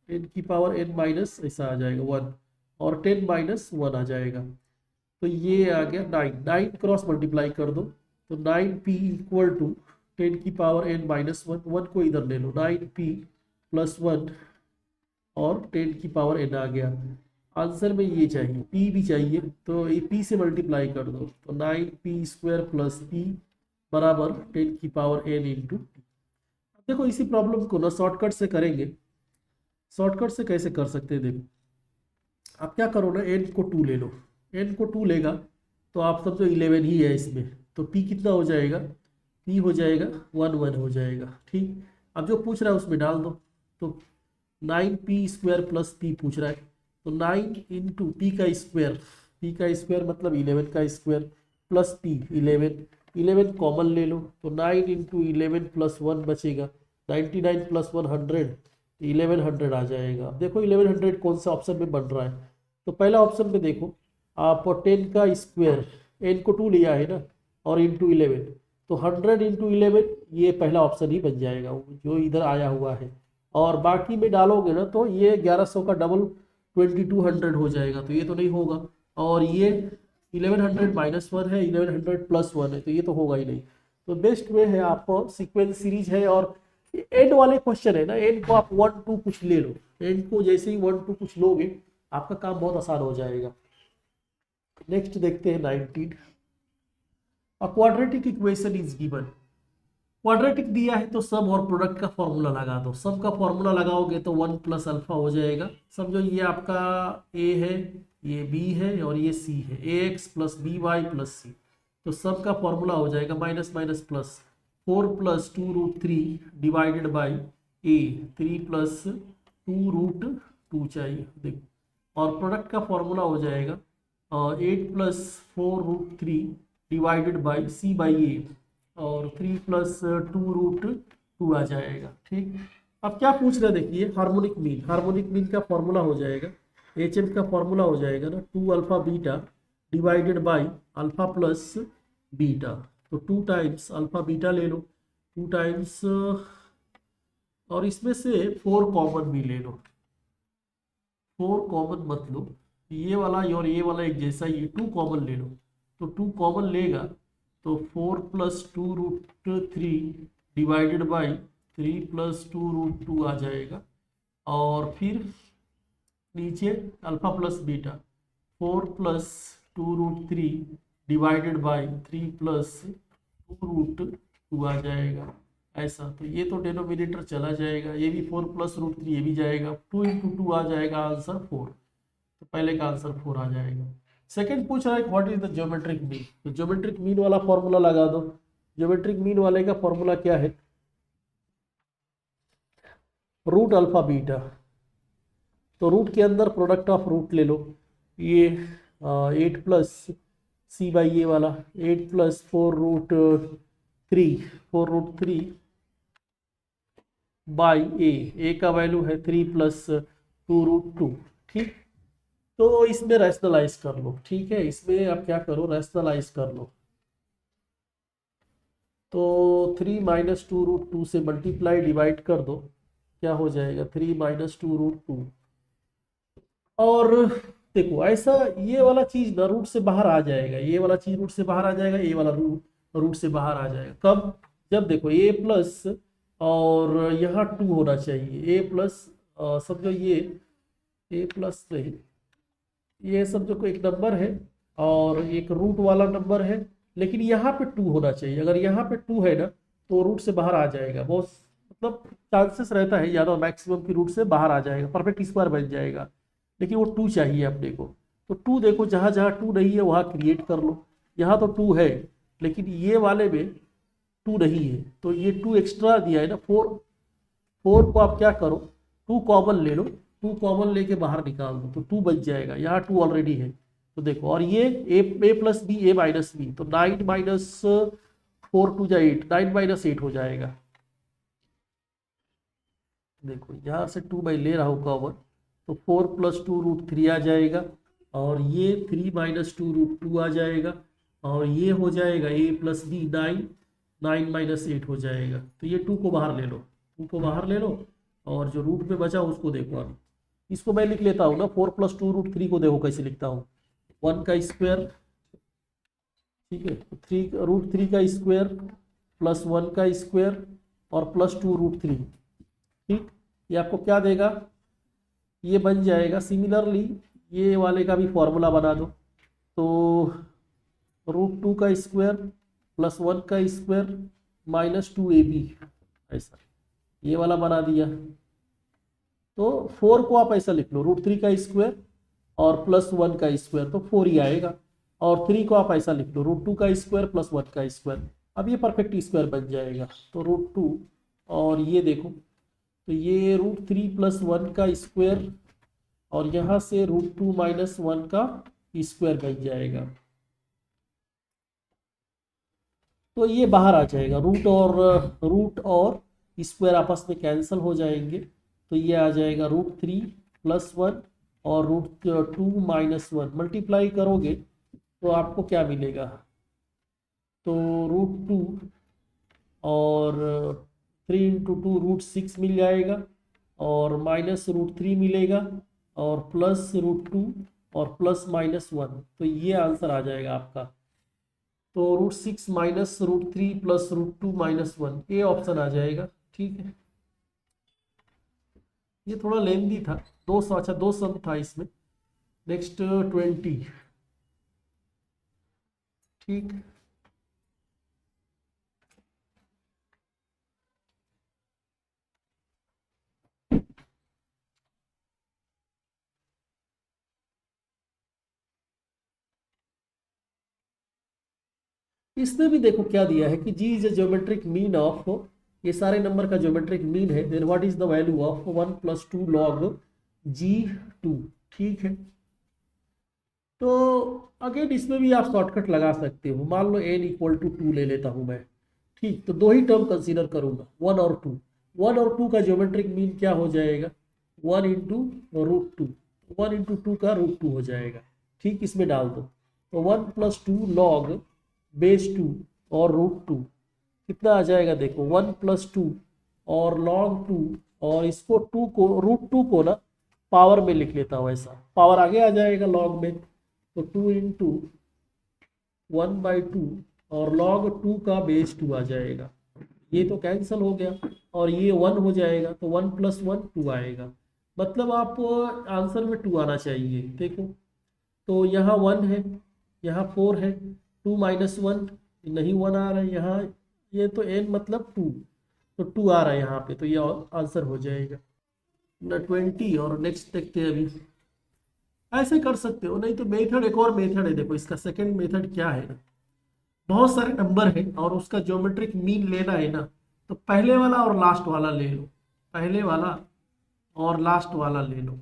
10 की पावर n माइनस ऐसा आ जाएगा 1, और 10 - 1 आ जाएगा, तो ये आ गया 9, 9 क्रॉस मल्टीप्लाई कर दो, तो 9p = 10 की पावर n - 1, 1 को इधर ले लो, 9p + 1 और 10 की पावर n आ गया। आंसर में ये चाहिए, p भी चाहिए, तो ये p से मल्टीप्लाई कर दो, तो 9p² + p बराबर 10 की पावर n × p। देखो इसी प्रॉब्लम को ना शॉर्टकट से करेंगे। शॉर्टकट से कैसे कर सकते हैं, देखो आप क्या करो ना, n को 2 ले लो, n को 2 लेगा तो आप समझो 11 ही है इसमें, तो p कितना हो जाएगा, p हो जाएगा 1 1 हो जाएगा, ठीक। अब जो पूछ रहा है उसमें डाल दो, तो 9p² + p पूछ रहा है, तो 9 × p का स्क्वायर, p का स्क्वायर मतलब 11 का स्क्वायर, प्लस p 11, 11 कॉमन ले लो, तो 9 × 11 + 1 बचेगा, 99 + 1 100, 1100 आ जाएगा। अब देखो 1100 कौन सा ऑप्शन में बन रहा है, तो पहला ऑप्शन में देखो आप 10 का स्क्वायर, n को 2 लिया है ना, और इंटू 11, तो 100 × 11 ये पहला ऑप्शन ही बन जाएगा जो इधर आया हुआ है, और बाकी में डालोगे ना तो ये 1100 का डबल 2200 हो जाएगा, तो ये तो नहीं होगा, और ये 1100 - 1 है, 1100 + 1 है, तो ये तो होगा ही नहीं। तो बेस्ट वे है, आपको सीक्वेंस सीरीज है, और एंड वाले क्वेश्चन है ना, एंड को आप 1 2 कुछ ले लो, एंड को जैसे ही 1 2 कुछ लोगे आपका काम बहुत आसान हो जाएगा। नेक्स्ट देखते हैं 19, a quadratic equation is given. Quadratic दिया है तो सम और प्रोडक्ट का फॉर्मूला लगा दो, सम का फॉर्मूला लगाओगे तो 1 + अल्फा हो जाएगा। समझो ये आपका a है, ये b है, और ये c है, ax + by + c, तो सम का फॉर्मूला हो जाएगा minus minus plus 4 + 2√3 divided by a, 3 + 2√2 चाहिए देखो, और प्रोडक्ट का फॉर्मूला हो जाएगा 8 + 4√3 डिवाइडेड बाई c/a, और 3 + 2√2 आ जाएगा, ठीक। अब क्या पूछ रहे हैं देखिए, हार्मोनिक मीन, हार्मोनिक मीन का फॉर्मूला हो जाएगा, HM का फॉर्मूला हो जाएगा ना 2α β divided by alpha plus beta, तो 2 टाइम्स अल्फा बीटा ले लो, 2 टाइम्स, और इसमें से 4 कॉमन भी ले लो, 4 कॉमन मत लो, ये वाला और ये वाला एक जैसा ही, 2 कॉमन ले लो, तो 2 कॉमन लेगा तो 4 + 2√3 डिवाइडेड बाई 3 + 2√2 आ जाएगा, और फिर नीचे alpha plus beta 4 + 2√3 divided by 3 + 2√2 आ जाएगा ऐसा, तो ये तो डिनोमिनेटर चला जाएगा, ये भी 4 + √3 ये भी जाएगा, 2 × 2 आ जाएगा आंसर 4, तो पहले का आंसर 4 आ जाएगा। सेकंड पूछ रहा है what is the geometric mean, तो ज्योमेट्रिक मीन वाला फॉर्मूला लगा दो। ज्योमेट्रिक मीन वाले का फॉर्मूला क्या है, √α β, तो रूट के अंदर प्रोडक्ट ऑफ रूट ले लो, ये 8 + c/a वाला 8 + 4√3 बाई a का वैल्यू है 3 + 2√2, ठीक। तो इसमें रैशनलाइज कर लो, ठीक है, इसमें आप क्या करो, रैशनलाइज कर लो, तो 3 - 2√2 से मल्टीप्लाई डिवाइड कर दो, क्या हो जाएगा 3 - 2√2, और देखो ऐसा ये वाला चीज ना रूट से बाहर आ जाएगा, ये वाला चीज रूट से बाहर आ जाएगा, ये वाला रूट से बाहर आ जाएगा, कब, जब देखो a+ और यहाँ 2 होना चाहिए, a+, समझो ये a+ नहीं, ये सब जो एक नंबर है और एक रूट वाला नंबर है, लेकिन यहाँ पे 2 होना चाहिए। अगर यहाँ पे 2 है ना तो रूट से बाहर आ जाएगा, बहुत मतलब चांसेस रहता है ज़्यादा मैक्सिमम की रूट से बाहर आ जाएगा, परफेक्ट स्क्वायर बन जाएगा, लेकिन वो 2 चाहिए अपने को। तो 2 देखो, जहाँ जहाँ 2 नहीं है वहाँ क्रिएट कर लो। यहाँ तो 2 है लेकिन ये वाले में 2 नहीं है, तो ये 2 एक्स्ट्रा दिया है ना, 4। 4 को आप क्या करो, 2 कॉमन ले लो, 2 कॉमन लेके बाहर निकाल दो तो 2 बच जाएगा, यहाँ 2 ऑलरेडी है। तो देखो, और ये ए प्लस बी ए माइनस बी, तो 9 माइनस 4 टू जा 8, 9 माइनस 8 हो जाएगा। देखो यहाँ से 2 मैं ले रहा हूँ कॉमन, तो 4 प्लस 2 रूट 3 आ जाएगा, और ये 3 माइनस 2 रूट 2 आ जाएगा, और ये हो जाएगा ए प्लस बी 9, 9 माइनस 8 हो जाएगा। तो ये 2 को बाहर ले लो, 2 को बाहर ले लो, और जो रूट में बचा उसको देखो। अभी इसको मैं लिख लेता हूँ ना, 4 प्लस 2 रूट 3 को देखो कैसे लिखता हूँ, 1 का स्क्वायर, ठीक है, 3 रूट 3 का स्क्वायर प्लस 1 का स्क्वायर और प्लस 2 रूट 3, ठीक। ये आपको क्या देगा, ये बन जाएगा। सिमिलरली ये वाले का भी फॉर्मूला बना दो, तो रूट 2 का स्क्वायर प्लस 1 का स्क्वायर माइनस 2ab, ऐसा ये वाला बना दिया। तो 4 को आप ऐसा लिख लो, रूट 3 का स्क्वायर और प्लस 1 का स्क्वायर, तो 4 ही आएगा। और 3 को आप ऐसा लिख लो, रूट 2 का स्क्वायर प्लस 1 का स्क्वायर, अब ये परफेक्ट स्क्वायर बन जाएगा। तो रूट 2, और ये देखो, तो ये रूट 3 प्लस 1 का स्क्वायर, और यहाँ से रूट 2 माइनस 1 का स्क्वायर बन जाएगा। तो ये बाहर आ जाएगा, रूट और स्क्वायर आपस में कैंसिल हो जाएंगे, तो ये आ जाएगा रूट 3 प्लस 1 और रूट 2 माइनस 1, मल्टीप्लाई करोगे तो आपको क्या मिलेगा, तो रूट 2 और 3 इंटू 2 रूट 6 मिल जाएगा, और माइनस रूट 3 मिलेगा, और प्लस रूट 2 और प्लस माइनस 1, तो ये आंसर आ जाएगा आपका। तो root 6 minus root 3 plus root 2 minus 1, ये ऑप्शन आ जाएगा, ठीक है। ये थोड़ा लेंदी था, 200, अच्छा 2 सम था इसमें। नेक्स्ट 20, ठीक। इसमें भी देखो क्या दिया है कि G is a geometric mean of, ये सारे नंबर का ज्योमेट्रिक मीन है, then what is the value of 1 plus 2 log G2, ठीक है। तो अगेन इसमें भी आप शॉर्टकट लगा सकते हो, मान लो n इक्वल टू 2 ले लेता हूं मैं, ठीक। तो 2 ही टर्म कंसीडर करूंगा, 1 और 2। 1 और 2 का ज्योमेट्रिक मीन क्या हो जाएगा, 1 इंटू रूट 2, 1 इंटू 2 का रूट 2 हो जाएगा, ठीक। इसमें डाल दो, तो 1 प्लस 2 लॉग बेस 2 और रूट 2 कितना आ जाएगा, देखो 1 प्लस 2 और लॉग 2, और इसको 2 को रूट 2 को ना पावर में लिख लेता हूँ, ऐसा पावर आगे आ जाएगा लॉग में, तो 2 इंटू 1/2 और लॉग 2 का बेस 2 आ जाएगा। ये तो कैंसिल हो गया, और ये 1 हो जाएगा, तो 1 प्लस 1 2 आएगा। मतलब आप आंसर में 2 आना चाहिए, देखो। तो यहाँ 1 है, यहाँ 4 है, 2 माइनस 1 नहीं, 1 आ रहा है यहाँ, ये तो n मतलब 2, तो 2 आ रहा है यहाँ पे, तो ये आंसर हो जाएगा ना 20। और नेक्स्ट देखते हैं, अभी ऐसे कर सकते हो, नहीं तो मेथड, एक और मेथड है, देखो इसका सेकंड मेथड क्या है ना, बहुत सारे नंबर है और उसका ज्योमेट्रिक मीन लेना है ना, तो पहले वाला और लास्ट वाला ले लो, पहले वाला और लास्ट वाला ले लो,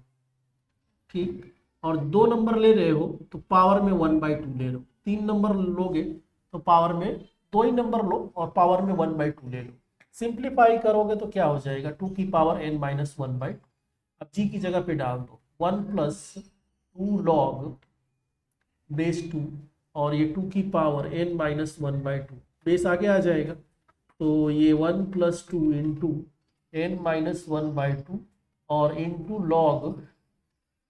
ठीक। और 2 नंबर ले रहे हो तो पावर में 1/2 ले लो, 3 नंबर लोगे तो पावर में 2 ही नंबर लो और पावर में 1/2 ले लो। सिंप्लीफाई करोगे तो क्या हो जाएगा, 2 की पावर n माइनस 1/2, अब जी की जगह पे डाल दो, 1 प्लस 2 लॉग बेस 2, और ये 2 की पावर n माइनस 1/2, बेस आगे आ जाएगा, तो ये 1 प्लस 2 इंटू n माइनस 1/2 और into log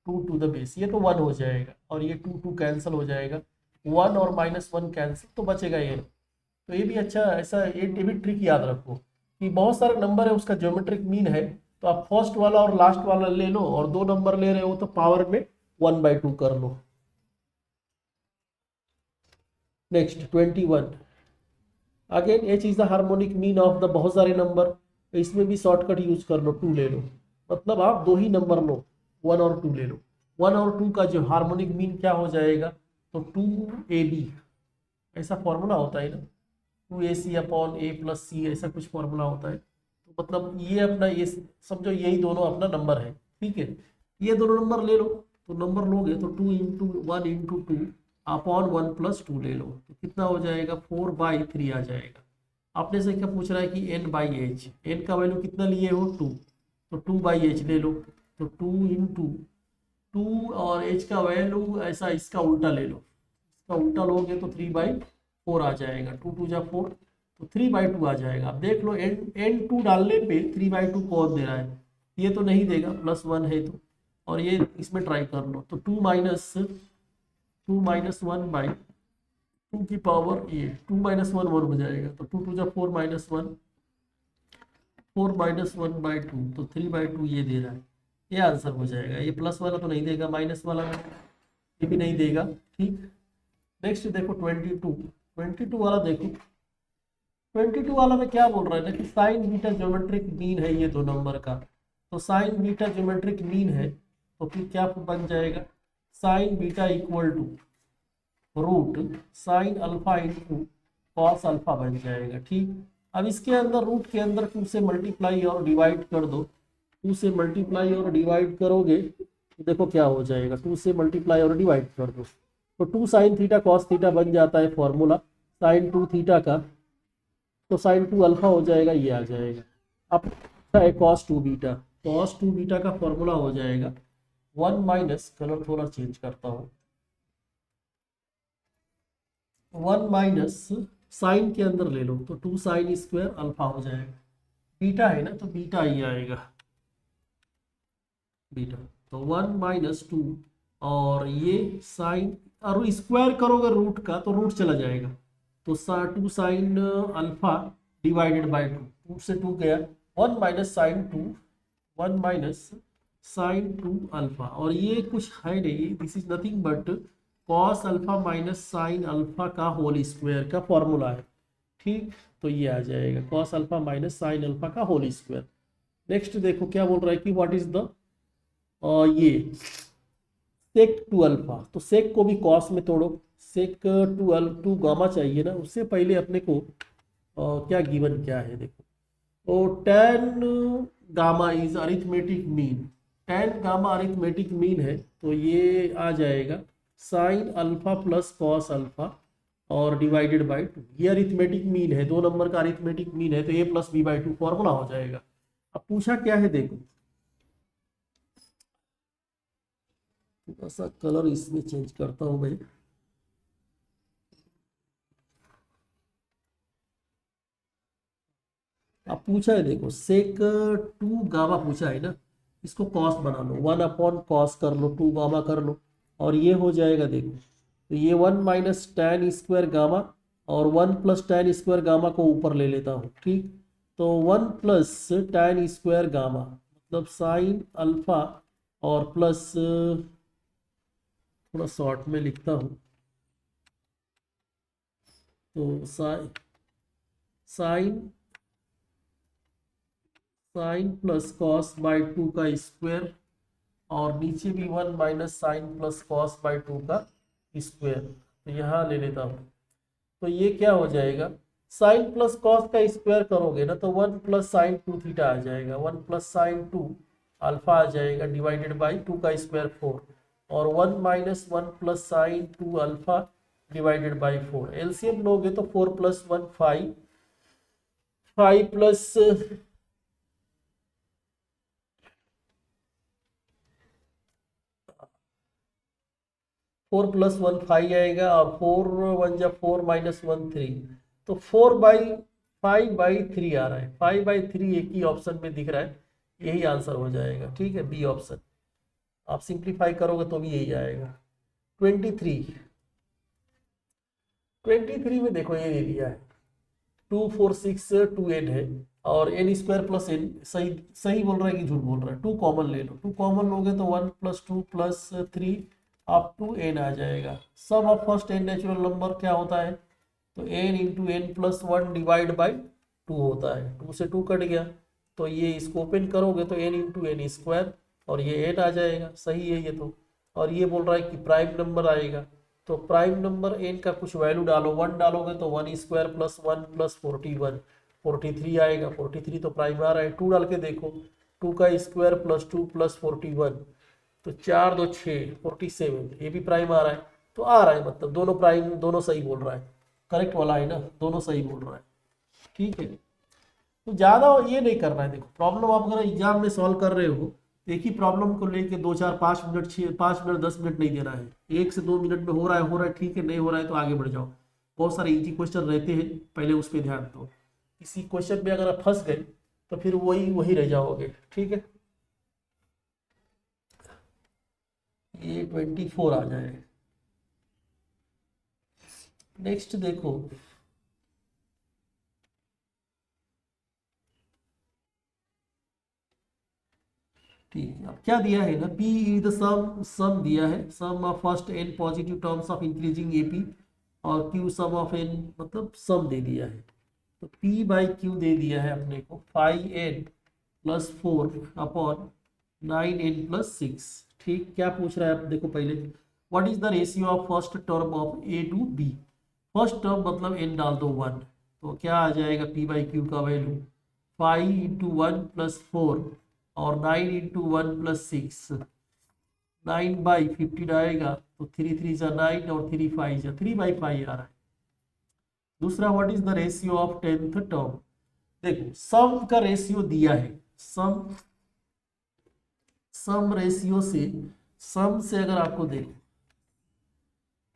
2 to the base, ये तो 1 हो जाएगा, और ये 2 कैंसिल हो जाएगा, 1 और माइनस 1 कैंसिल, तो बचेगा ये। तो ये भी अच्छा, ऐसा ये भी ट्रिक याद रखो कि बहुत सारे नंबर है, उसका ज्योमेट्रिक मीन है, तो आप फर्स्ट वाला और लास्ट वाला ले लो, और 2 नंबर ले रहे हो तो पावर में 1/2 कर लो। Next 21, again H is the harmonic mean of the बहुत सारे नंबर, इसमें भी शॉर्टकट यूज कर लो, 2 ले लो, मतलब आप 2 ही नंबर लो, 1 और 2 ले लो। 1 और 2 का जो हार्मोनिक मीन क्या हो जाएगा, तो 2AB, ऐसा फॉर्मूला होता है ना, 2AC/A+C, ऐसा कुछ फॉर्मूला होता है। तो मतलब ये अपना, ये समझो यही दोनों अपना नंबर है, ठीक है। ये दोनों नंबर ले लो, तो नंबर लोगे तो 2 × 1 × 2/1 + 2 ले लो, तो कितना हो जाएगा, 4/3 आ जाएगा। आपने से क्या पूछ रहा है कि n/h, n का वैल्यू कितना लिए हो, 2, तो 2/h ले लो, तो 2 और h का वैल्यू ऐसा, इसका उल्टा ले लो, इसका उल्टा लोगे तो 3/4 आ जाएगा, 2 × 2 = 4, तो 3/2 आ जाएगा। अब देख लो n2 डालने पे 3/2 कौन दे रहा है, ये तो नहीं देगा, +1 है तो, और ये इसमें ट्राई कर लो, तो 2 - 1/2 की पावर ये 2 - 1 1 हो जाएगा, तो 2 × 2 = 4 - 1, 4 - 1/2, तो 3/2 ये दे रहा है, ये आंसर हो जाएगा। ये प्लस वाला तो नहीं देगा, माइनस वाला ये भी नहीं देगा, ठीक। नेक्स्ट देखो 22 वाला देखो, 22 वाला में क्या बोल रहा है ना कि साइन बीटा ज्योमेट्रिक मीन है ये दो नंबर का, तो साइन बीटा ज्योमेट्रिक मीन है, तो फिर क्या बन जाएगा, sine beta equal to root sine alpha into cos alpha बन जाएगा, ठीक। अब इसके अंदर रूट के अंदर 2 से मल्टीप्लाई और डिवाइड कर दो, 2 से मल्टीप्लाई और डिवाइड करोगे तो देखो क्या हो जाएगा, 2 से मल्टीप्लाई और डिवाइड कर दो, तो 2 sin थीटा कॉस थीटा बन जाता है फॉर्मूला sin 2 थीटा का, तो sin 2 अल्फा हो जाएगा, ये आ जाएगा। अब है cos 2 बीटा का फॉर्मूला हो जाएगा 1 माइनस, कलर थोड़ा चेंज करता हूँ, 1 माइनस साइन के अंदर ले लो, तो 2 sin² अल्फा हो जाएगा, बीटा है ना तो बीटा ही आएगा, बीटा, तो 1 - 2, और ये साइन, और स्क्वायर करोगे रूट का तो रूट चला जाएगा, तो 2 sin अल्फा डिवाइडेड बाई 2, 2 से 2 गया, 1 - sin 2, 1 - sin 2 अल्फा, और ये कुछ है नहीं, this is nothing but cos alpha minus sine alpha का होल स्क्वायर का फॉर्मूला है, ठीक। तो ये आ जाएगा cos alpha minus sine alpha का होल स्क्वायर। नेक्स्ट देखो क्या बोल रहा है कि व्हाट इज द ये सेक 2 अल्फा, तो सेक को भी कॉस में तोड़ो, सेक 2 गामा चाहिए ना, उससे पहले अपने को क्या गिवन क्या है देखो, तो tan gamma is arithmetic mean, tan gamma arithmetic mean है, तो ये आ जाएगा sine alpha plus cos alpha और डिवाइडेड बाई 2, ये अरिथमेटिक मीन है, 2 नंबर का अरिथमेटिक मीन है, तो a + b/2 फॉर्मूला हो जाएगा। अब पूछा क्या है देखो, थोड़ा सा कलर इसमें चेंज करता हूं मैं, अब पूछा है देखो सेक 2 गामा पूछा है ना, इसको कॉस बना लो, 1/cos कर लो, 2 गामा कर लो, और ये हो जाएगा देखो, तो ये 1 - tan² गामा, और 1 + tan² गामा को ऊपर ले लेता हूँ, ठीक। तो 1 + tan² गामा मतलब साइन अल्फा, और प्लस, थोड़ा शॉर्ट में लिखता हूँ, तो साइन प्लस कॉस बाई 2 का स्क्वायर, और नीचे भी 1 - साइन प्लस कॉस बाई 2 का स्क्वायर, तो यहाँ ले लेता हूँ, तो ये क्या हो जाएगा, साइन प्लस कॉस का स्क्वायर करोगे ना तो 1 + sin 2 थीटा आ जाएगा, 1 + sin 2 अल्फा आ जाएगा, डिवाइडेड बाई 2 का स्क्वायर 4, और 1 - 1 + sin 2 alpha divided by 4, LCM लोगे तो 4 + 1 5, 5 प्लस 4 + 1 5 आएगा, और 4 1 जा 4 - 1 3, तो 4/5/3 आ रहा है, 5/3 एक ही ऑप्शन में दिख रहा है, यही आंसर हो जाएगा, ठीक है, बी ऑप्शन। आप सिंप्लीफाई करोगे तो भी यही आएगा। 23 में देखो ये ले लिया है 2 4 6 2 8 है, और एन स्क्वायर प्लस एन, सही सही बोल रहा है कि झूठ बोल रहा है? 2 कॉमन ले लो, 2 कॉमन लोगे तो 1 + 2 + 3 अप टू एन आ जाएगा। Sum of first N natural number क्या होता है? तो N into N plus 1 divide by 2 होता है। 2 से 2 कट गया, तो ये इसको ओपन करोगे तो एन इंटू एन स्क्वायर और ये एन आ जाएगा। सही है ये तो। और ये बोल रहा है कि प्राइम नंबर आएगा, तो प्राइम नंबर एन का कुछ वैल्यू डालो, 1 डालोगे तो 1 स्क्वायर प्लस 1 प्लस 41 43 आएगा। 43 तो प्राइम आ रहा है। 2 डाल के देखो, 2 का स्क्वायर प्लस 2 प्लस 41 तो 4 2 6 47, ये भी प्राइम आ रहा है। तो आ रहा है मतलब दोनों प्राइम, दोनों सही बोल रहा है। करेक्ट वाला है ना, दोनों सही बोल रहा है। ठीक है, तो ज़्यादा ये नहीं करना है। देखो प्रॉब्लम आप अगर एग्जाम में सॉल्व कर रहे हो, एक ही प्रॉब्लम को लेके 2 4 5 मिनट 5 मिनट 10 मिनट नहीं देना है। 1 से 2 मिनट में हो रहा है ठीक है, नहीं हो रहा है तो आगे बढ़ जाओ। बहुत सारे इजी क्वेश्चन रहते हैं, पहले उस पर ध्यान दो। किसी क्वेश्चन में अगर आप फंस गए तो फिर वही वही रह जाओगे। ठीक है, ये 24 आ जाए। नेक्स्ट देखो, ठीक है, अब क्या दिया है ना, P इज द सम दिया है, sum of first N positive terms of increasing AP, और Q सम ऑफ एन मतलब सम दे दिया है। तो P बाई Q दे दिया है अपने को 5n + 4 अपॉन 9n + 6। ठीक, क्या पूछ रहा है आप देखो पहले, what is the ratio of first term of A to B। First term मतलब n डाल दो 1, तो क्या आ जाएगा P बाई Q का वैल्यू 5 × 1 + 4 और 9 × 1 + 6, 9/15 आएगा। तो 3 3 जा 9 और 3 5 जा 3/5 आ रहा है। दूसरा, what is the ratio of 10th term. देखो सम का रेशियो दिया है, सम रेशियो से, सम से अगर आपको देखो,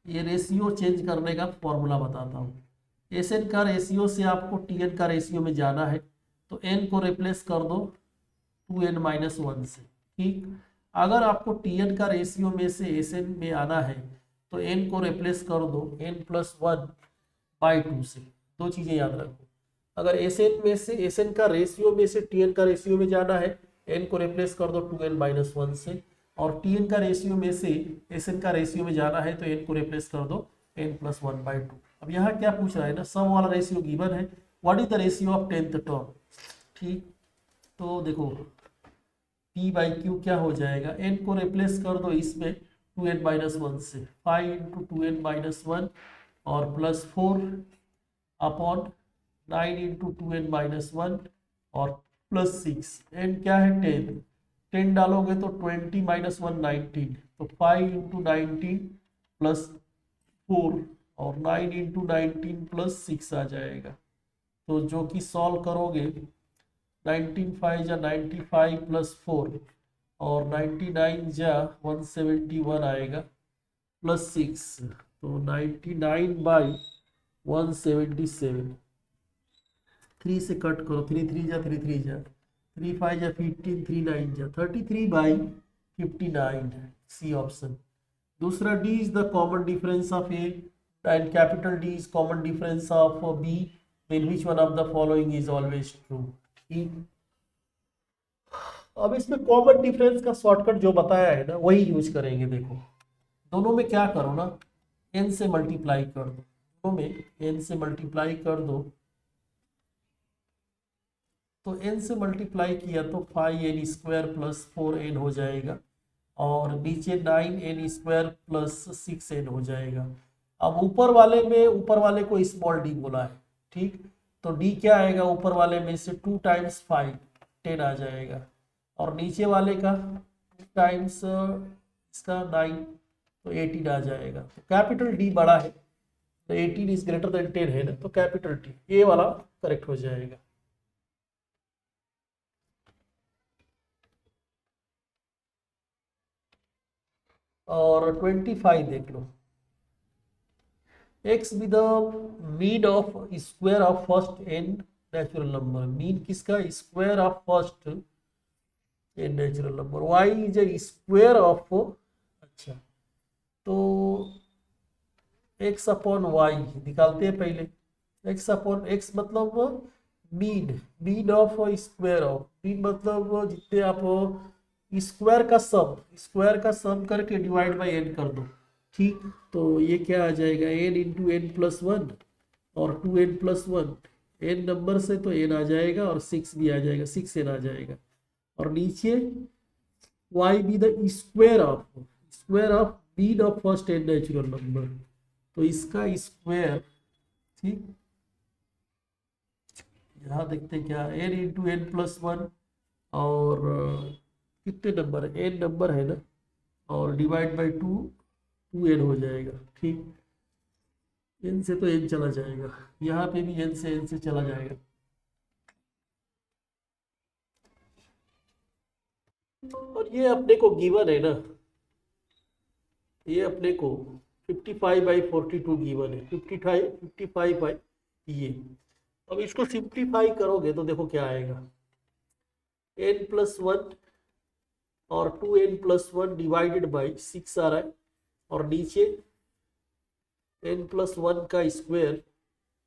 ये रेशियो चेंज करने का फॉर्मूला बताता हूँ। एसएन का रेशियो से आपको टीएन का रेशियो में जाना है, तो एन को रिप्लेस कर दो 2n-1 से। ठीक, अगर आपको टीएन का रेशियो में से एसएन में आना है तो एन को रिप्लेस कर दो n+1/2 से। दो चीजें याद रखो, अगर एसएन में से, एसएन का रेशियो में से टीएन का रेशियो में जाना है, एन को रिप्लेस कर दो 2n-1 से, और टीएन का रेशियो में से एसएन का रेशियो में जाना है तो एन को रिप्लेस कर दो n+1/2। अब यहाँ क्या पूछ रहा है ना, सम वाला रेशियो गिवन है, what is the ratio of 10th term. ठीक, तो देखो P बाई Q क्या हो जाएगा, n को रिप्लेस कर दो इसमें 2n-1 से, 5 × 2n-1 और +4 अपॉन 9 × 2n-1 और +6, n क्या है 10, 10 डालोगे तो 20-1 19, तो 5 × 19 +4 और 9 × 19 +6 आ जाएगा। तो जो कि सॉल्व करोगे 19 जा 95 +4 और 99 जा 171 आएगा +6, तो 99/177। 3 से कट करो, 3 3 जा 3 3 जा 3 5 जा 15, 3 9 जा 33/59, सी ऑप्शन। दूसरा, D is the common difference of A and capital D is common difference of B, then which one of the following is always true। ठीक, अब इसमें कॉमन डिफरेंस का शॉर्टकट जो बताया है ना वही यूज करेंगे। देखो दोनों में क्या करो ना, n से मल्टीप्लाई कर दो, दोनों में n से मल्टीप्लाई कर दो, तो n से मल्टीप्लाई किया तो 5n² + 4n हो जाएगा, और नीचे 9n² + 6n हो जाएगा। अब ऊपर वाले में, ऊपर वाले को स्मॉल d बोला है। ठीक, तो d क्या आएगा ऊपर वाले में से 2 × 5 10 आ जाएगा, और नीचे वाले का 2 टाइम्स इसका 9 तो 18 आ जाएगा। तो कैपिटल D बड़ा है, तो 18 इज ग्रेटर देन 10 है ना, तो कैपिटल T ये वाला करेक्ट हो जाएगा। और 25 देख लो, x with mean of square of first n natural number. Mean किसका, square of first n natural number. y is a square of, अच्छा तो x अपॉन वाई निकालते हैं पहले। x अपॉन x मतलब mean, mean of square of, mean मतलब जितने आप स्क्वायर का सम करके डिवाइड बाय एन कर दो, ठीक। तो ये क्या आ जाएगा, n into N plus one और 2n+1, एन नंबर से तो एन आ जाएगा और 6 भी आ जाएगा, 6n आ जाएगा। और नीचे y be the square of mean of first N natural number, तो इसका स्क्वायर, ठीक। यहाँ देखते हैं क्या, n into N plus one और कितने नंबर है, एन नंबर है ना, और डिवाइड बाई 2 एन हो जाएगा, ठीक। एन से तो एन चला जाएगा, यहाँ पे भी एन से चला जाएगा। और ये अपने को गिवन है ना, ये अपने को 55/42 गिवन है, 55 बाई ये। अब इसको सिंप्लीफाई करोगे तो देखो क्या आएगा, n+1 और 2n+1 डिवाइडेड बाई 6 आ रहा है, और नीचे n+1 का स्क्वायर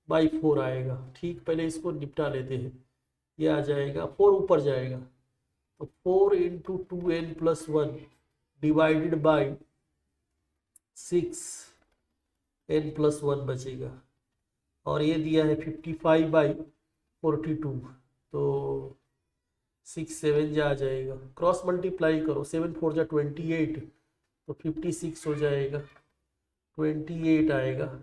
बाई 4 आएगा, ठीक। पहले इसको निपटा लेते हैं, ये आ जाएगा 4 ऊपर जाएगा, तो 4 into 2n+1 divided by 6n+1 बचेगा, और ये दिया है 55/42, तो 6 7 जा जाएगा, क्रॉस मल्टीप्लाई करो, 7 4 जा 28, तो 56 हो जाएगा, 28 आएगा।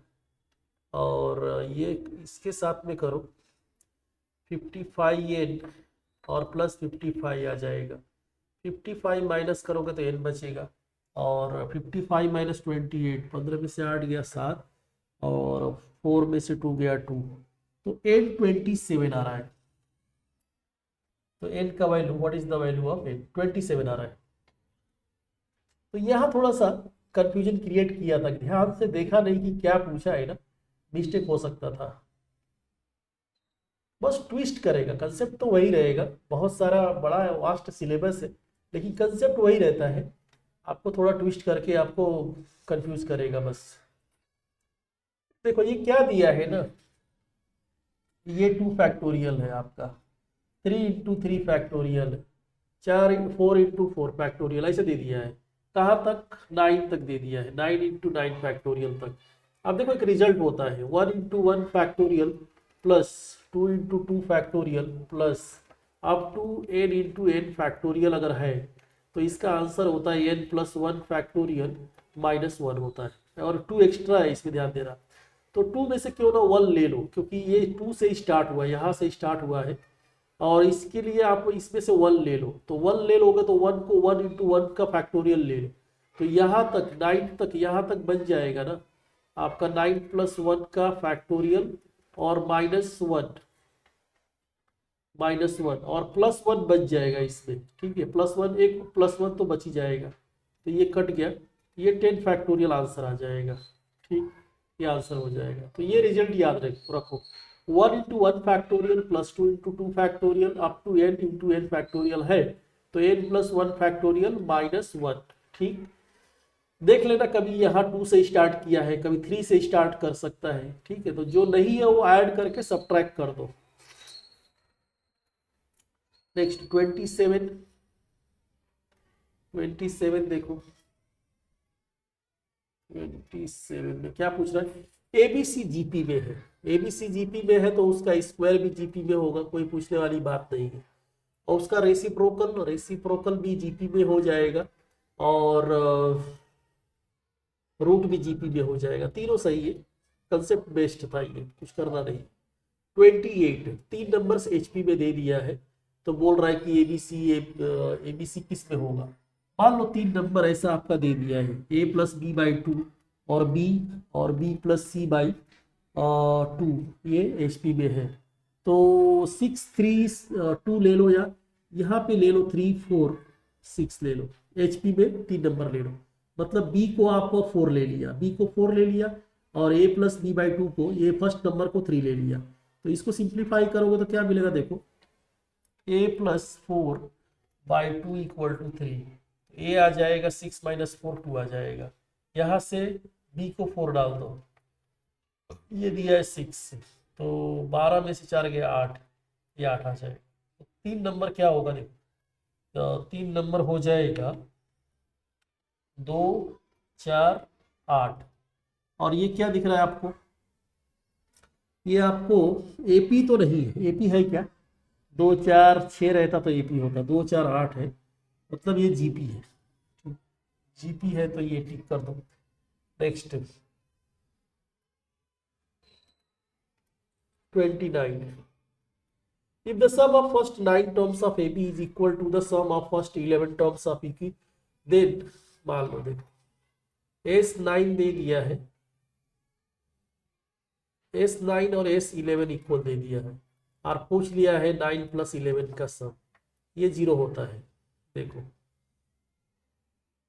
और ये इसके साथ में करो 55n और प्लस 55 आ जाएगा, 55 माइनस करोगे तो n बचेगा, और 55 माइनस 28, 15 में से 8 गया 7, और 4 में से 2 गया 2, तो n27 आ रहा है। तो n का value, what is the value of n, 27 आ रहा है। तो यहाँ थोड़ा सा कंफ्यूजन क्रिएट किया था, ध्यान से देखा नहीं कि क्या पूछा है ना, मिस्टेक हो सकता था। बस ट्विस्ट करेगा, कंसेप्ट तो वही रहेगा, बहुत सारा बड़ा वास्ट सिलेबस है, लेकिन कंसेप्ट वही रहता है, आपको थोड़ा ट्विस्ट करके आपको कंफ्यूज करेगा बस। देखो ये क्या दिया है ना, ये 2 फैक्टोरियल है आपका, 3 इंटू 3 फैक्टोरियल, 4 इंटू 4 फैक्टोरियल, ऐसे दे दिया है। कहाँ तक, 9 तक दे दिया है, 9 इंटू 9 फैक्टोरियल तक। अब देखो एक रिजल्ट होता है, 1 into 1 factorial plus 2 into 2 factorial plus up to n into n factorial अगर है, तो इसका आंसर होता है n+1 फैक्टोरियल -1 होता है, और 2 एक्स्ट्रा है इसमें, ध्यान देना। तो 2 में से क्यों ना 1 ले लो, क्योंकि ये 2 से स्टार्ट हुआ है, यहाँ से स्टार्ट हुआ है, और इसके लिए आप इसमें से 1 ले लो, तो 1 ले लोगे तो 1 को 1 इंटू 1 का फैक्टोरियल ले लो, तो यहाँ तक 9 तक, यहाँ तक बन जाएगा ना आपका 9+1 का फैक्टोरियल और -1 और +1 बच जाएगा इसमें, ठीक है। +1, एक +1 तो बच ही जाएगा, तो ये कट गया, ये 10 फैक्टोरियल आंसर आ जाएगा, ठीक। ये आंसर हो जाएगा, तो ये रिजल्ट याद रखो, 1 into 1 factorial plus 2 into 2 factorial up to n into n factorial है, तो n+1 फैक्टोरियल -1, ठीक। देख लेना, कभी यहाँ 2 से स्टार्ट किया है, कभी 3 से स्टार्ट कर सकता है, ठीक है। तो जो नहीं है वो ऐड करके सब्ट्रैक्ट कर दो। नेक्स्ट 27 देखो, 27 में क्या पूछ रहा है, एबीसी जीपी में है, एबीसी जीपी में है तो उसका स्क्वायर भी जीपी में होगा, कोई पूछने वाली बात नहीं है, और उसका रेसिप्रोकल भी जीपी में हो जाएगा, और रूट भी जीपी में हो जाएगा, तीनों सही है, कंसेप्ट बेस्ड था ये, कुछ करना नहीं। 28 3 नंबर्स एचपी में दे दिया है, तो बोल रहा है कि एबीसी किस में होगा। मान लो 3 नंबर ऐसा आपका दे दिया है, a+b/2 और b+c/2, ये एचपी में है, तो 6 3 2 ले लो, या यहाँ पे ले लो 3 4 6 ले लो, एचपी में 3 नंबर ले लो, मतलब बी को आप 4 ले लिया, और a+b/2 को, ये फर्स्ट नंबर को 3 ले लिया, तो इसको सिंप्लीफाई करोगे तो क्या मिलेगा, देखो a+4/2 = 3, ए आ जाएगा 6 - 4 2 आ जाएगा, यहाँ से बी को 4 डाल दो, ये दिया है 6, तो 12 में से 4 गया 8, ये 8 आ जाएगा। तो 3 नंबर क्या होगा देखो, तो 3 नंबर हो जाएगा 2 4 8। और ये क्या दिख रहा है आपको, ये आपको एपी तो नहीं है, एपी है क्या, 2 4 6 रहता तो एपी होता, 2 4 8 है, मतलब ये जीपी है। जीपी है तो ये टिक कर दो। Next 29, if the sum of first 9 terms of AB is equal to the sum of first 11 terms of EQ, then मान लो देखो S9 दे दिया है, S9 और S11 इक्वल दे दिया है, और पूछ लिया है 9 + 11 का सम, ये 0 होता है। देखो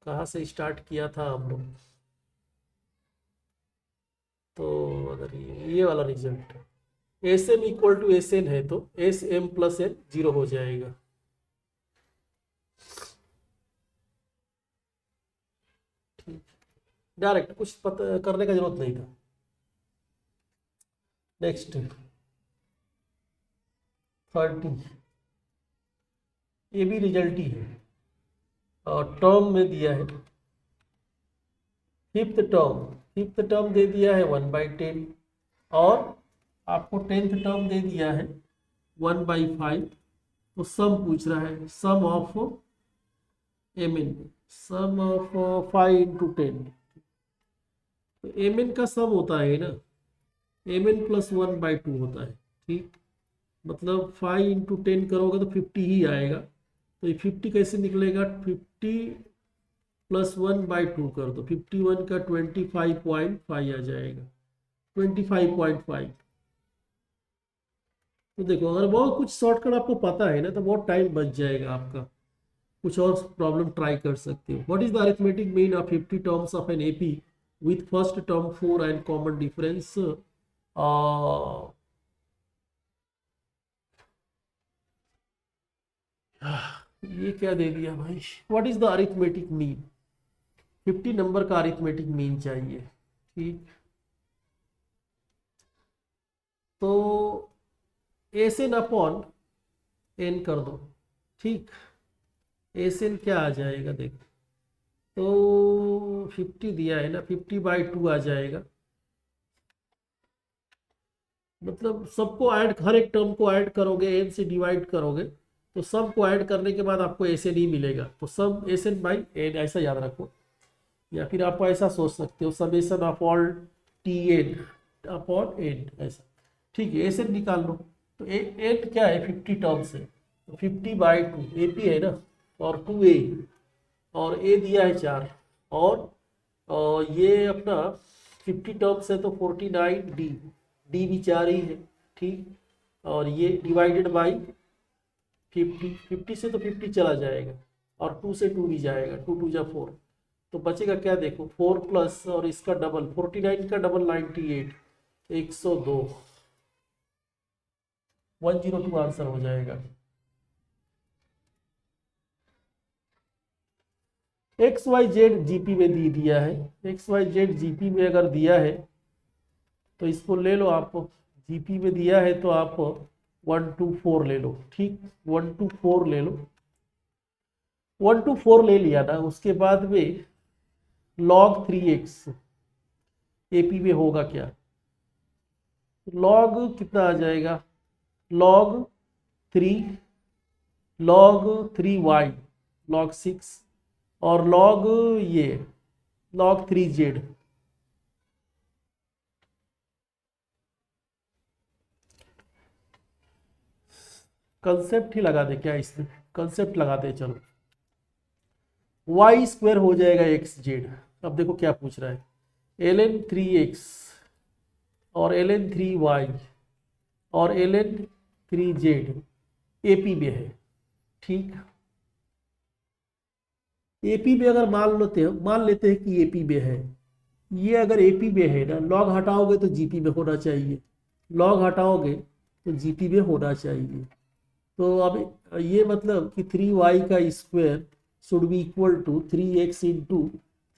कहाँ से स्टार्ट किया था हम लोग, तो अगर ये वाला result s m equal to s n है तो एस एम प्लस एन 0 हो जाएगा। ठीक, डायरेक्ट कुछ पता करने का जरूरत नहीं था। नेक्स्ट 30, ये भी रिजल्ट ही है और टर्म में दिया है। फिफ्थ टर्म दे दिया है 1/10 और आपको 10th टर्म दे दिया है 1/5। तो सम पूछ रहा है, sum of M N, sum of 5 × 10। तो एम एन का सम होता है ना, एम एन + 1/2 होता है। ठीक, मतलब 5 × 10 करोगे तो 50 ही आएगा। तो ये 50 कैसे निकलेगा, 50 + 1/2 कर दो, 51 का 25.5 आ जाएगा, 25.5। तो देखो अगर बहुत कुछ शॉर्टकट आपको पता है ना तो बहुत टाइम बच जाएगा आपका, कुछ और प्रॉब्लम ट्राई कर सकते हो। What is the arithmetic mean of 50 terms of an AP with first term 4 and common difference. ये क्या दे दिया भाई, what is the arithmetic mean, 50 number का अरिथमेटिक मीन चाहिए। ठीक, तो एस एन अपॉन एन कर दो। ठीक, एस एन क्या आ जाएगा देखो, तो 50 दिया है ना, 50/2 आ जाएगा। मतलब सबको ऐड, हर एक टर्म को ऐड करोगे, एन से डिवाइड करोगे तो सबको ऐड करने के बाद आपको एस एन ही मिलेगा। तो सब एस एन बाई एन ऐसा याद रखो, या फिर आप ऐसा सोच सकते हो summation of all t n upon n ऐसा। ठीक है, एस एन निकाल लो। तो एन क्या है, 50 टर्म्स है, तो 50/2 ए पी है ना, और 2a, और ए दिया है 4, और ये अपना 50 टर्म्स है तो 49d, डी भी 4 ही है। ठीक, और ये डिवाइडेड बाई 50, 50 से तो 50 चला जाएगा और 2 से 2 भी जाएगा, 2 2 जा 4, तो बचेगा क्या देखो, 4 प्लस और इसका डबल 49 का डबल 98, 102, 102 आंसर हो जाएगा। एक्स वाई जेड जीपी में दी दिया है, एक्स वाई जेड जीपी में अगर दिया है तो इसको ले लो आप, जीपी में दिया है तो आप 1 2 4 ले लो। ठीक, 1 2 4 ले लो, 1 2 4 ले लिया ना, उसके बाद में log 3x एपी में होगा क्या, log कितना आ जाएगा, log 3, log 3y, log 6, और log ये log 3z। कंसेप्ट ही लगा दे क्या इसमें, कंसेप्ट लगाते हैं चलो। y² हो जाएगा xz। अब देखो क्या पूछ रहा है, ln 3x और ln 3y और ln 3z एपी में है। ठीक, एपी में अगर मान लेते हैं कि एपी में है, ये अगर एपी में है ना, लॉग हटाओगे तो जीपी में होना चाहिए, लॉग हटाओगे तो जीपी में होना चाहिए। तो अब ये मतलब कि 3y का square should be equal to 3x into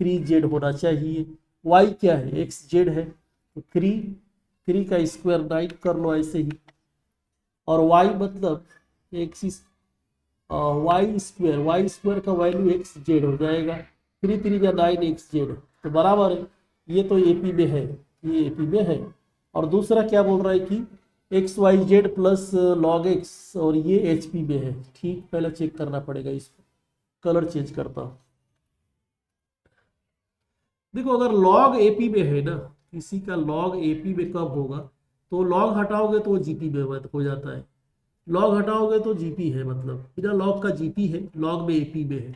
3z होना चाहिए। y क्या है, xz है, तो 3 का स्क्वायर 9 कर लो ऐसे ही, और y मतलब एक्स वाई स्क्वायर का वैल्यू एक्स जेड हो जाएगा। 3 3 या 9 एक्स जेड, तो बराबर है। ये तो एपी में है, ये एपी में है। और दूसरा क्या बोल रहा है कि x y z plus log x, और ये एचपी में है। ठीक, पहले चेक करना पड़ेगा इसको। कलर चेंज करता हूँ। देखो, अगर लॉग एपी में है ना, किसी का लॉग एपी में कब होगा, तो लॉग हटाओगे तो वो जीपी में हो जाता है। लॉग हटाओगे तो जीपी है, मतलब बिना लॉग का जीपी है, लॉग में एपी में है।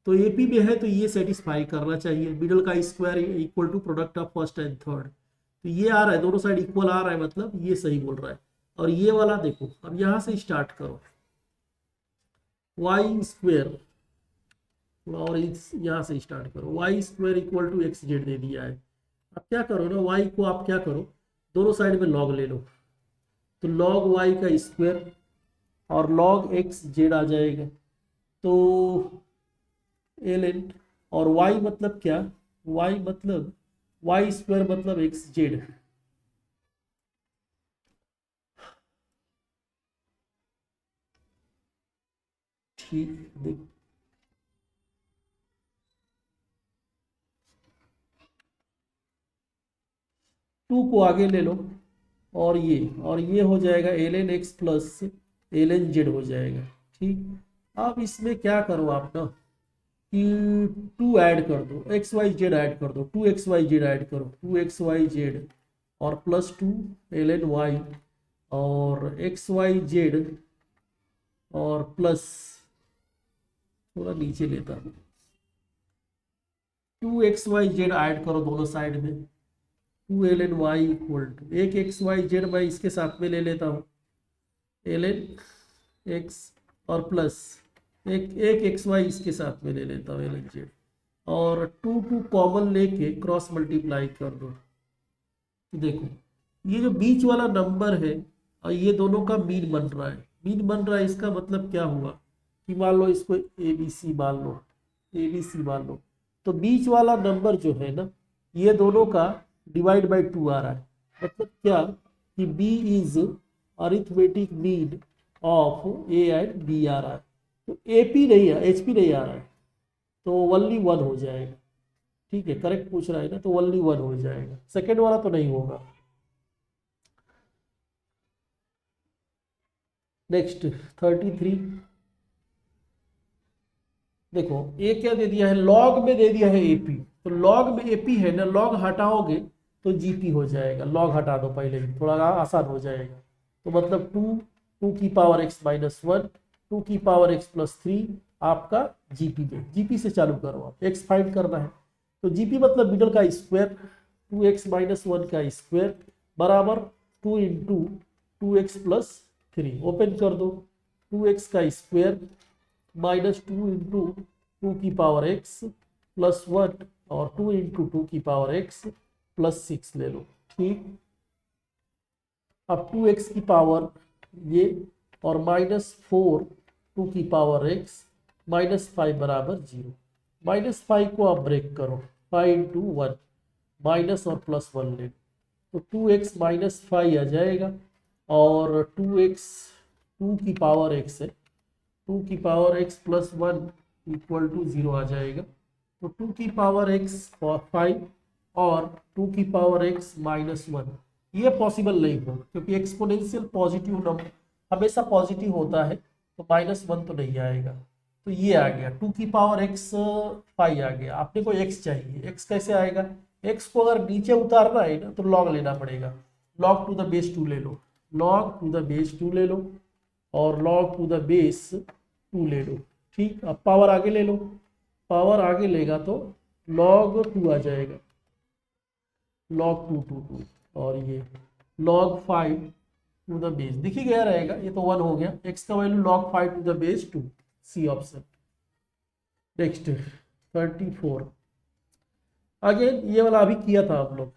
तो एपी में है तो ये सेटिस्फाई करना चाहिए। मिडल का square equal to product of first and third, तो ये आ रहा है, दोनों साइड इक्वल आ रहा है, मतलब ये सही बोल रहा है। और ये वाला देखो, अब यहां से स्टार्ट करो, वाई स्क्वायर, और इस यहाँ से स्टार्ट करो, Y square equal to X Z दे दिया है। अब क्या करो ना, वाई को आप क्या करो, दोनों साइड में लॉग ले लो, तो लॉग वाई का स्क्वायर और लॉग एक्स जेड आ जाएगा। तो एल एन, और वाई मतलब क्या, वाई मतलब वाई स्क्वायर मतलब एक्स जेड। ठीक, देख, 2 को आगे ले लो, और ये हो जाएगा l n x plus l n z हो जाएगा। ठीक, अब इसमें क्या करो आप ना, कि 2 ऐड कर दो, एक्स वाई जेड ऐड कर दो, 2 एक्स वाई जेड ऐड करो, 2 एक्स वाई जेड और प्लस 2 एल एन वाई, और एक्स वाई जेड और प्लस, थोड़ा नीचे लेता हूँ, 2 एक्स वाई जेड ऐड करो दोनों साइड में, 2 l n y equal to, एक एक्स वाई जेड मैं इसके साथ में ले लेता हूँ, एल एन एक्स और प्लस एक एक एक्स वाई इसके साथ में ले लेता हूँ, एल एन जेड, और 2 2 कॉमन लेके क्रॉस मल्टीप्लाई कर दो। तो देखो, ये जो बीच वाला नंबर है और ये दोनों का मीन बन रहा है, मीन बन रहा है, इसका मतलब क्या हुआ कि मान लो इसको ए बी सी मान लो, ए बी सी मान लो, तो बीच वाला नंबर जो है ना, ये दोनों का डिवाइड बाई 2 आ रहा है। मतलब क्या कि B is arithmetic mean of A and B आ रहा है, तो ए पी नहीं है, एच पी नहीं आ रहा है, तो ओनली 1 हो जाएगा। ठीक है, करेक्ट पूछ रहा है ना, तो ओनली 1 हो जाएगा, सेकेंड वाला तो नहीं होगा। नेक्स्ट 33, देखो ये क्या दे दिया है, लॉग में दे दिया है एपी, तो लॉग में एपी है ना, लॉग हटाओगे तो जीपी हो जाएगा, लॉग हटा दो पहले ही, थोड़ा आसान हो जाएगा। तो मतलब 2 की पावर एक्स माइनस 1, 2 की पावर एक्स प्लस 3 आपका जीपी में, जीपी से चालू करो, आप एक्स फाइंड करना है, तो जीपी मतलब मिडल का स्क्वायर, 2x माइनस 1 का स्क्वायर बराबर 2 इंटू 2x प्लस 3, ओपन कर दो, 2x का स्क्वायर माइनस 2 इंटू 2 की पावर x प्लस 1, और 2 इंटू 2 की पावर x प्लस 6 ले लो। ठीक, अब 2x की पावर ये, और माइनस 4 2 की पावर x माइनस 5 बराबर 0, माइनस 5 को आप ब्रेक करो, 5 इंटू 1 माइनस और प्लस 1 ले, तो 2x माइनस 5 आ जाएगा, और 2x 2 की पावर x है, 2 की power x plus 1 equal to 0 आ जाएगा, तो 2 की पावर x 5 और 2 की पावर x माइनस 1, ये पॉसिबल नहीं हो, क्योंकि एक्सपोनेंशियल पॉजिटिव नंबर हमेशा पॉजिटिव होता है, तो माइनस 1 तो नहीं आएगा। तो ये आ गया 2 की पावर x 5 आ गया, आपने को x चाहिए, x कैसे आएगा, x को अगर नीचे उतारना है ना, तो लॉग लेना पड़ेगा, लॉग टू द बेस 2 ले लो, लॉग टू द बेस 2 ले लो, और लॉग टू द बेस 2 ले लो। ठीक, अब पावर आगे ले लो, पावर आगे लेगा तो लॉग 2 आ जाएगा, लॉग 2 2 2, और ये लॉग 5 टू द बेस, दिख ही गया रहेगा, ये तो 1 हो गया, x का value log 5 to the base 2, c option. Next 34, again ये वाला अभी किया था आप लोग,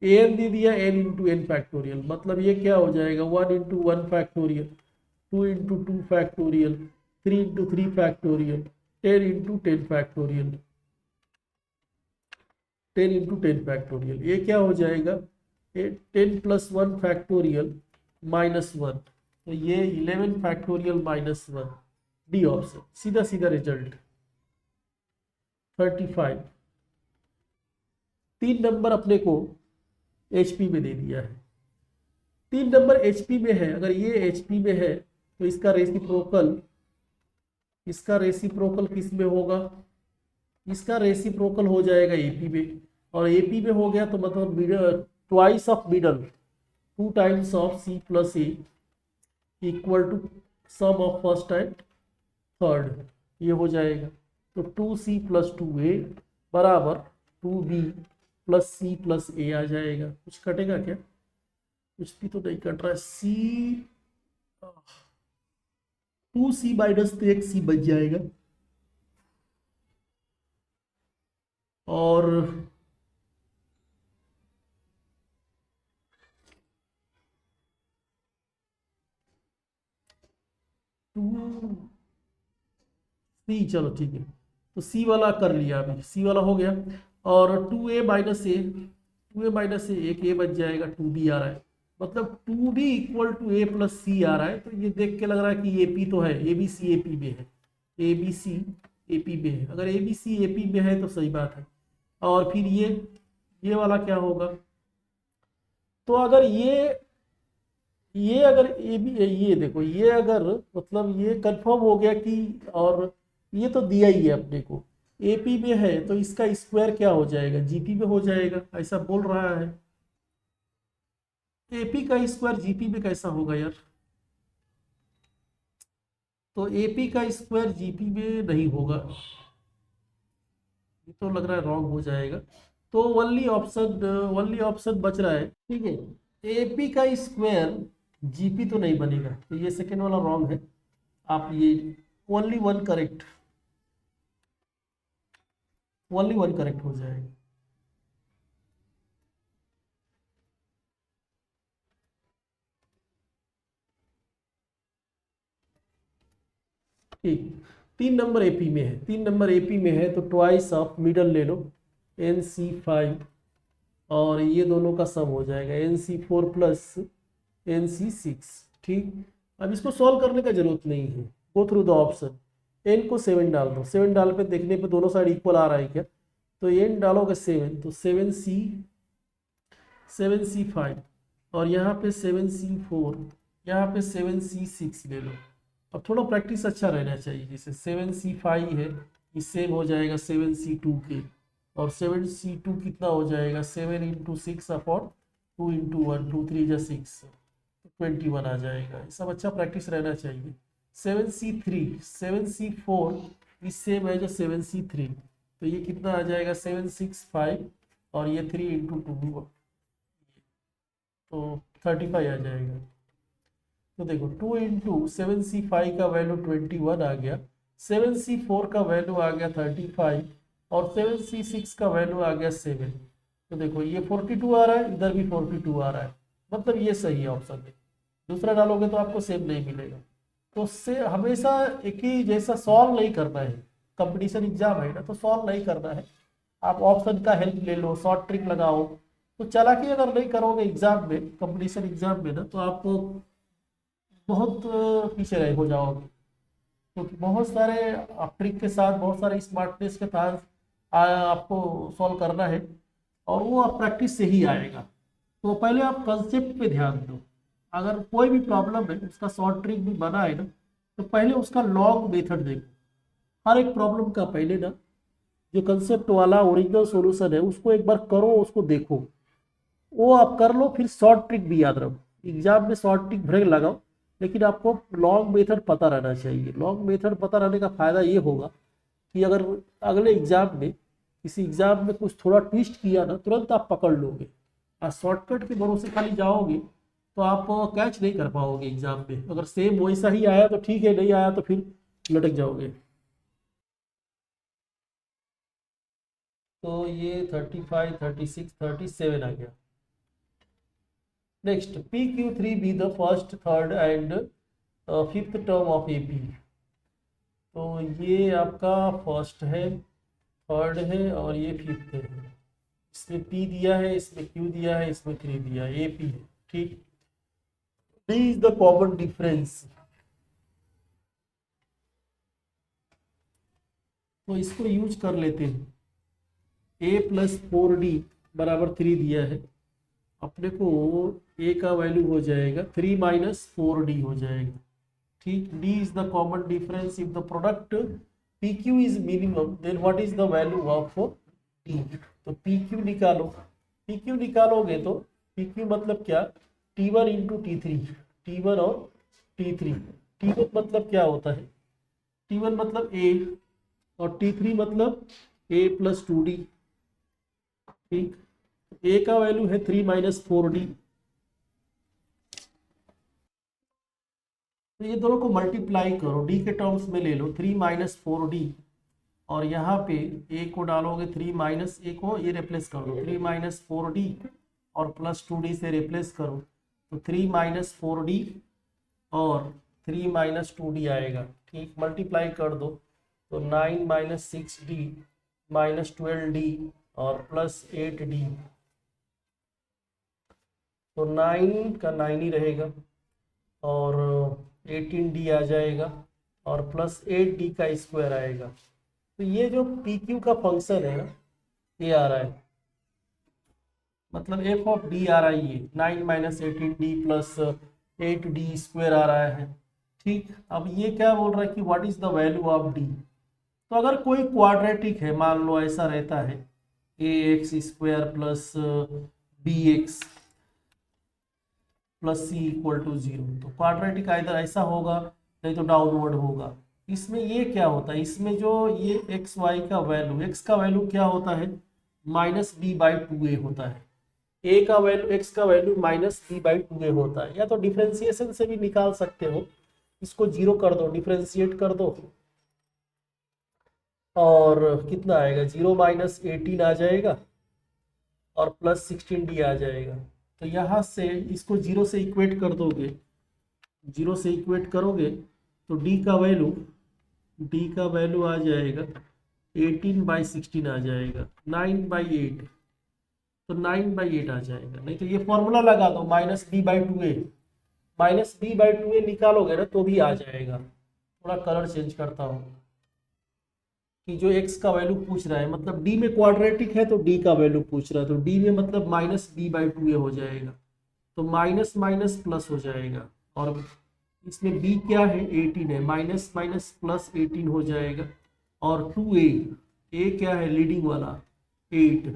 एन दे दिया n इंटू एन फैक्टोरियल, मतलब ये क्या हो जाएगा 1 into 1 factorial, 2 into 2 factorial, 3 into 3 factorial, 10 into 10 factorial, 10 into 10 factorial, ये क्या हो जाएगा, 10 प्लस 1 फैक्टोरियल माइनस 1, तो ये 11 फैक्टोरियल -1, डी ऑप्शन, सीधा सीधा रिजल्ट। 35, 3 नंबर अपने को एचपी में दे दिया है। 3 नंबर एचपी में है, अगर ये एचपी में है तो इसका रेसिप्रोकल किस में होगा? इसका रेसिप्रोकल हो जाएगा एपी में, और एपी में हो गया तो मतलब twice of middle, 2 times of c plus a equal to sum of first and third, ये हो जाएगा। तो 2c + 2a बराबर 2b + c + a आ जाएगा। कुछ कटेगा क्या? कुछ भी तो नहीं कट रहा है। 2c - 1c बच जाएगा, और सी, चलो ठीक है, तो सी वाला कर लिया, अभी सी वाला हो गया। और 2a - a, 2a - a, एक ए बच जाएगा, 2b आ रहा है, मतलब 2b = a + c आ रहा है। तो ये देख के लग रहा है कि एपी तो है, ABC एपी में है, ABC एपी में है। अगर ABC एपी में है तो सही बात है। और फिर ये वाला क्या होगा? तो अगर ये अगर ए बी, ये देखो, ये अगर मतलब ये कंफर्म हो गया कि, और ये तो दिया ही है अपने को, एपी में है तो इसका स्क्वायर क्या हो जाएगा? जीपी में हो जाएगा, ऐसा बोल रहा है। एपी का स्क्वायर जीपी में कैसा होगा यार? तो एपी का स्क्वायर जीपी में नहीं होगा, ये तो लग रहा है रॉन्ग हो जाएगा। तो वनली ऑप्शन बच रहा है, ठीक है। एपी का स्क्वायर जीपी तो नहीं बनेगा, तो ये सेकेंड वाला रॉन्ग है। आप ये ओनली वन करेक्ट हो जाएगा। ठीक, 3 नंबर एपी में है तो ट्वाइस ऑफ मिडल ले लो, NC5, और ये दोनों का सम हो जाएगा NC4 + NC6। ठीक, अब इसको सॉल्व करने का जरूरत नहीं है, go through the option. n को 7 डाल दो, 7 डाल पे देखने पे दोनों साइड इक्वल आ रहा है क्या? तो n डालोगे 7, तो 7C5, और यहाँ पे 7C4, यहाँ पे 7C6 ले लो। अब थोड़ा प्रैक्टिस अच्छा रहना चाहिए, जैसे 7C5 है, ये सेम हो जाएगा 7C2 के, और 7C2 कितना हो जाएगा? 7 × 6/2 × 1, 2 3 जा 6, 21 आ जाएगा। ये सब अच्छा प्रैक्टिस रहना चाहिए। 7C4 इस सेम है जो 7C3, तो ये कितना आ जाएगा? 765, और ये 3 × 2, तो 35 आ जाएगा। तो देखो 2 × 7C5 का वैल्यू 21 आ गया, 7C4 का वैल्यू आ गया 35, और 7C6 का वैल्यू आ गया 7। तो देखो ये 42 आ रहा है, इधर भी 42 आ रहा है, मतलब ये सही है ऑप्शन है। दूसरा डालोगे तो आपको सेम नहीं मिलेगा। तो उससे हमेशा एक ही जैसा सॉल्व नहीं करना है, कंपटीशन एग्जाम है ना, तो सॉल्व नहीं करना है, आप ऑप्शन का हेल्प ले लो, शॉर्ट ट्रिक लगाओ। तो चालाकी अगर नहीं करोगे एग्जाम में, कंपटीशन एग्जाम में ना, तो आप बहुत पीछे रहे हो जाओगे, क्योंकि बहुत सारे ट्रिक के साथ, बहुत सारे स्मार्टनेस के साथ आपको सॉल्व करना है, और वो आप प्रैक्टिस से ही आएगा। तो पहले आप कंसेप्ट पे ध्यान दो। अगर कोई भी प्रॉब्लम है, उसका शॉर्ट ट्रिक भी बना है ना, तो पहले उसका लॉन्ग मेथड देखो। हर एक प्रॉब्लम का पहले ना, जो कंसेप्ट वाला ओरिजिनल सॉल्यूशन है उसको एक बार करो, उसको देखो, वो आप कर लो, फिर शॉर्ट ट्रिक भी याद रखो। एग्जाम में शॉर्ट ट्रिक भरे लगाओ, लेकिन आपको लॉन्ग मेथड पता रहना चाहिए। लॉन्ग मेथड पता रहने का फायदा ये होगा कि अगर अगले एग्जाम में, किसी एग्जाम में कुछ थोड़ा ट्विस्ट किया ना, तुरंत आप पकड़ लोगे। और शॉर्टकट के भरोसे खाली जाओगे तो आप कैच नहीं कर पाओगे एग्जाम में। अगर सेम वैसा ही आया तो ठीक है, नहीं आया तो फिर लटक जाओगे। तो ये 35, 36, 37 आ गया। Next, PQ3 be the first, third and fifth term of AP. तो ये आपका फर्स्ट है, थर्ड है, और ये फिफ्थ है। इसमें P दिया है, इसमें Q दिया है, इसमें 3 दिया है, एपी है। ठीक, D is the common difference. तो इसको यूज कर लेते हैं। a प्लस 4d बराबर 3 दिया है अपने को। a का वैल्यू हो जाएगा 3 माइनस 4d हो जाएगा। ठीक, d is the common difference if the product pq is minimum then what is the value of d। तो pq निकालो। pq निकालोगे तो pq मतलब क्या, t1 इंटू t3, t1 और t3। t1 मतलब क्या होता है, t1 मतलब a और t3 मतलब a प्लस 2d। ठीक, a का वैल्यू है 3 माइनस 4d। तो ये दोनों को मल्टीप्लाई करो, d के टर्म्स में ले लो 3 माइनस 4d और यहाँ पे a को डालोगे 3 माइनस a को ये रिप्लेस कर दो 3 माइनस 4d और प्लस 2d से रिप्लेस करो तो 3 माइनस 4d और 3 माइनस 2d आएगा। ठीक, मल्टीप्लाई कर दो तो 9 माइनस 6d माइनस 12d और प्लस 8d। तो 9 का 9 ही रहेगा और 18d आ जाएगा और प्लस 8d का स्क्वायर आएगा। तो ये जो PQ का फंक्शन है ना, ये आ रहा है, मतलब एफ ऑफ डी आ रहा है ये 9 minus 18d plus 8d square आ रहा है। ठीक, अब ये क्या बोल रहा है कि what is the value of D. तो अगर कोई क्वाड्रेटिक है, मान लो ऐसा रहता है ax square plus bx plus c equal to 0, तो क्वाड्रेटिक इधर ऐसा होगा नहीं तो डाउनवर्ड होगा। इसमें ये क्या होता है, इसमें जो ये एक्स वाई का वैल्यू, एक्स का वैल्यू क्या होता है माइनस बी बाई 2a होता है, ए का वैल्यू एक्स का value minus b by 2a होता है। या तो डिफ्रेंसिएशन से भी निकाल सकते हो, इसको 0 कर दो, डिफ्रेंशिएट कर दो और कितना आएगा 0 माइनस 18 आ जाएगा और प्लस 16d आ जाएगा। तो यहाँ से इसको 0 से इक्वेट कर दोगे, 0 से इक्वेट करोगे तो d का वैल्यू आ जाएगा 18/16 आ जाएगा 9/8। तो 9/8 आ जाएगा। नहीं तो ये फॉर्मूला लगा दो minus b by 2a, minus b by 2a निकालोगे ना तो भी आ जाएगा। थोड़ा कलर चेंज करता हूँ कि जो x का वैल्यू पूछ रहा है, मतलब d में क्वाड्रेटिक है तो d का वैल्यू पूछ रहा है, तो d में मतलब माइनस बी बाई 2a हो जाएगा। तो माइनस माइनस प्लस हो जाएगा और इसमें b क्या है 18 है, माइनस माइनस प्लस 18 हो जाएगा और 2a, a क्या है लीडिंग वाला 8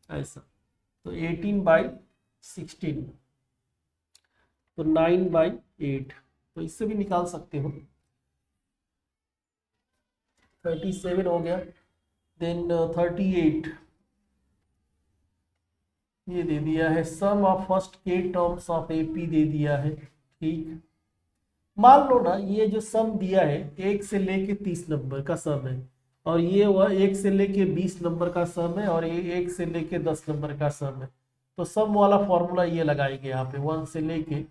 ऐसा, तो 18/16 तो 9/8। तो इससे भी निकाल सकते हो, 37 हो गया। देन 38 ये दे दिया है, सम ऑफ फर्स्ट के टर्म्स ऑफ एपी दे दिया है। ठीक, मान लो ना ये जो सम दिया है 1 से लेके 30 नंबर का सम है और ये हुआ 1 से लेके 20 नंबर का सम है और ये 1 से लेके 10 नंबर का सम है। तो सम वाला फॉर्मूला ये लगाएंगे यहाँ पे 1 से लेके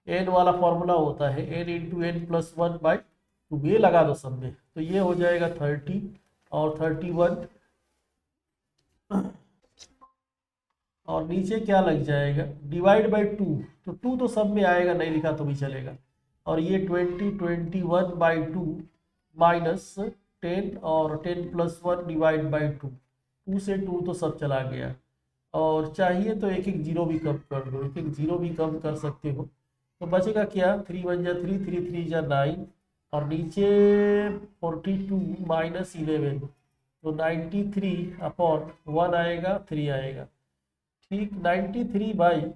n वाला फॉर्मूला होता है n इंटू n प्लस 1/2, ये लगा दो सब में तो ये हो जाएगा 30 और 31 और नीचे क्या लग जाएगा डिवाइड बाई 2, तो 2 तो सब में आएगा, नहीं लिखा तो भी चलेगा। और ये 21/2 माइनस 10 और 10 प्लस 1 डिवाइड बाई 2, 2 से 2 तो सब चला गया और चाहिए तो एक एक जीरो भी कम कर दो, एक एक जीरो भी कम कर सकते हो। तो बचेगा क्या 3 1 जा 3, 3 3 जा 9 और नीचे 42 माइनस 11 तो 93/1 आएगा 3 आएगा। ठीक, 93 बाई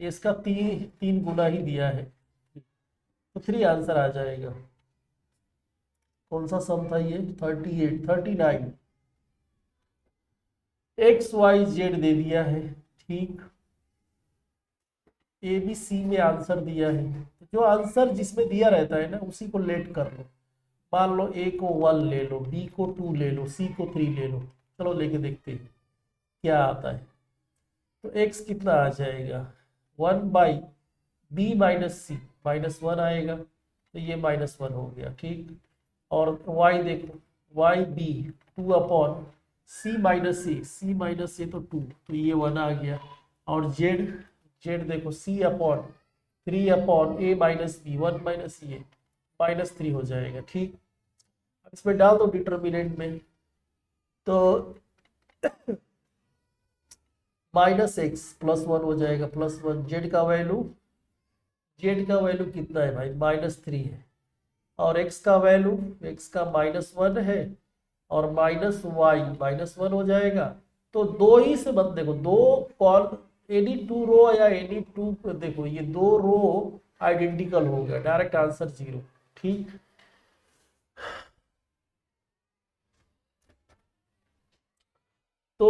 इसका तीन गुना ही दिया है तो 3 आंसर आ जाएगा। कौन सा सम था ये 38 39 XYZ दे दिया है। ठीक, ABC में आंसर दिया है, तो जो आंसर जिसमें दिया रहता है ना उसी को लेट कर लो। मान लो A को 1 ले लो, B को 2 ले लो, C को 3 ले लो। चलो लेके देखते हैं क्या आता है। तो x कितना आ जाएगा 1/b माइनस सी, -1 आएगा तो ये -1 हो गया। ठीक, और y देखो YB 2/c माइनस ए, c माइनस ए तो 2, तो ये 1 आ गया। और z देखो c/2 3 upon a minus B, 1 minus ये -3 हो जाएगा। ठीक, इसमें डाल दो डिटर्मिनेंट में, तो -x +1 हो जाएगा, +1। जेड का वैल्यू कितना है भाई, -3 है। और x का वैल्यू, x का -1 है, और -y -1 हो जाएगा। तो दो ही से मत देखो, दो कॉल एनी टू रो या एनी टू, देखो ये दो रो आइडेंटिकल हो गया, डायरेक्ट आंसर 0। ठीक, तो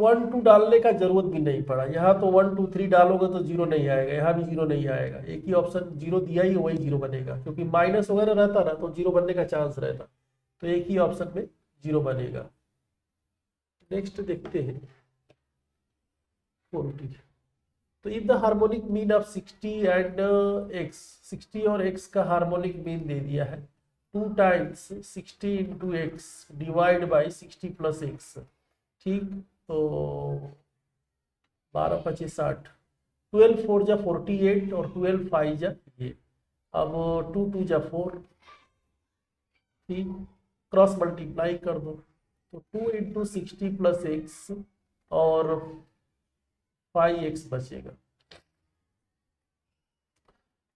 1 2 डालने का जरूरत भी नहीं पड़ा। यहाँ तो 1 2 3 डालोगे तो 0 नहीं आएगा, यहाँ भी 0 नहीं आएगा। एक ही ऑप्शन 0 दिया ही, वही 0 बनेगा, क्योंकि माइनस वगैरह रहता ना तो 0 बनने का चांस रहता। तो एक ही ऑप्शन में 0 बनेगा। नेक्स्ट देखते हैं 40। तो if the harmonic mean of 60 and x, 60 और x का हार्मोनिक मीन दे दिया है 2 times 60 into x divide by 60 plus x. ठीक, तो 12 25 60, 12 4 जा 48 और 12 5 जा ये। अब 2 2 जा 4। ठीक, क्रॉस मल्टीप्लाई कर दो, तो 2 इंटू 60 प्लस एक्स और 5x बचेगा।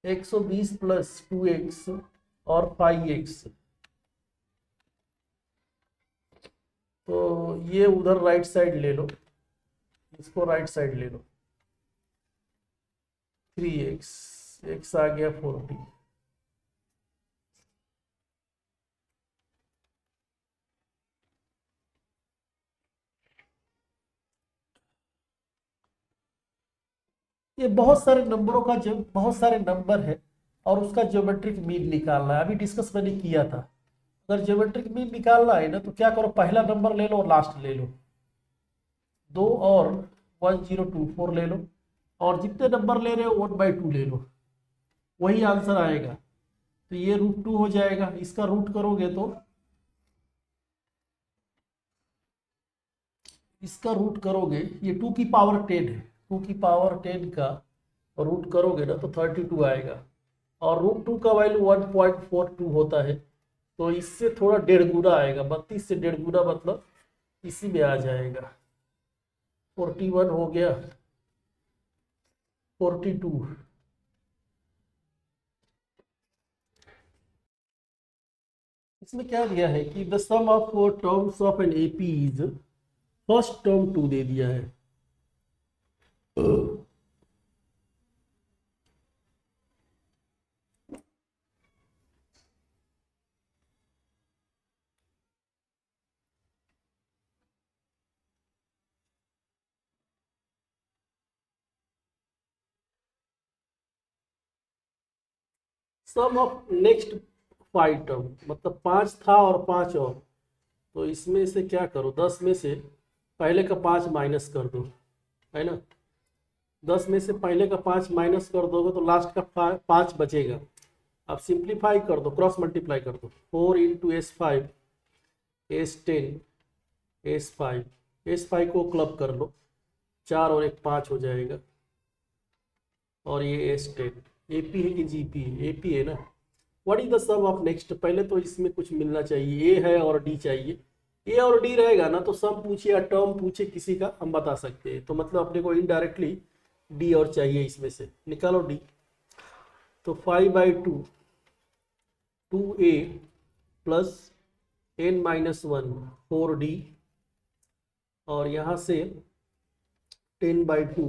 120 प्लस 2x और 5x, तो ये उधर राइट साइड ले लो, इसको राइट साइड ले लो। 3x, x आ गया 40। ये बहुत सारे नंबरों का, जो बहुत सारे नंबर है और उसका ज्योमेट्रिक मीन निकालना है, अभी डिस्कस मैंने किया था। अगर ज्योमेट्रिक मीन निकालना है ना तो क्या करो, पहला नंबर ले लो और लास्ट ले लो, 2 और 1024 ले लो, और जितने नंबर ले रहे हो 1/2 ले लो, वही आंसर आएगा। तो ये √2 हो जाएगा। इसका रूट करोगे तो, इसका रूट करोगे, ये 2 की पावर 10 है, 2 की पावर 10 का रूट करोगे ना तो 32 आएगा। और √2 का वैल्यू 1.42 होता है, तो इससे थोड़ा 1.5 गुना आएगा, 32 से 1.5 गुना, मतलब इसी में आ जाएगा। 41 हो गया, 42। इसमें क्या दिया है कि the sum of terms of an AP is, first term 2 दे दिया है, सम ऑफ नेक्स्ट 5 टर्म, मतलब 5 था और 5 और। तो इसमें से क्या करो, 10 में से पहले का 5 माइनस कर दो, है ना। 10 में से पहले का 5 माइनस कर दोगे तो लास्ट का 5 बचेगा। अब सिंप्लीफाई कर दो, क्रॉस मल्टीप्लाई कर दो, 4 into S5 S10 S5, S5 को क्लब कर लो, 4 और 1 5 हो जाएगा, और ये S10। AP है कि GP है, AP है ना। What is the sum of next, पहले तो इसमें कुछ मिलना चाहिए, A है और D चाहिए। A और D रहेगा ना तो सम पूछे या टर्म पूछे किसी का, हम बता सकते हैं। तो मतलब अपने को इनडायरेक्टली D और चाहिए, इसमें से निकालो D। तो 5/2 2A प्लस n-1 4D, और यहाँ से 10/2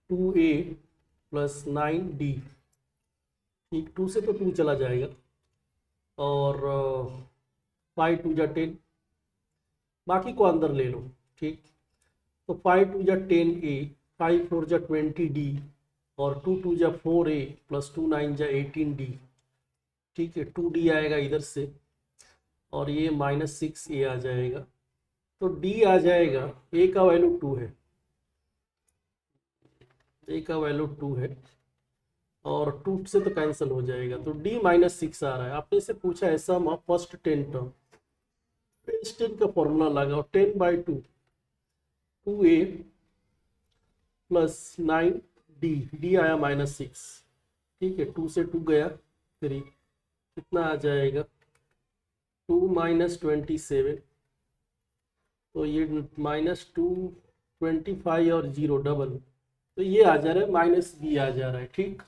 2A प्लस 9D। ठीक, 2 से तो 2 चला जाएगा, और 5 2 जा 10, बाकी को अंदर ले लो। ठीक, तो 5 2 जा 10A, 5 4 जा 20D, और 2 2 जा 4A प्लस 2 9 जा 18D। ठीक है, 2D आएगा इधर से, और ये -6A आ जाएगा। तो D आ जाएगा, A का वैल्यू 2 है, A का वैल्यू 2 है, और 2 से तो कैंसिल हो जाएगा, तो D -6 आ रहा है। आपने से पूछा है sum of first 10 term, first 10 का फॉर्मूला लगाओ, 10/2 2A प्लस 9 डी, डी आया -6, ठीक है, 2 से 2 गया 3, कितना आ जाएगा 2 - 27, तो ये -2 25 और 0 डबल, तो ये आ जा रहा है -b आ जा रहा है, ठीक।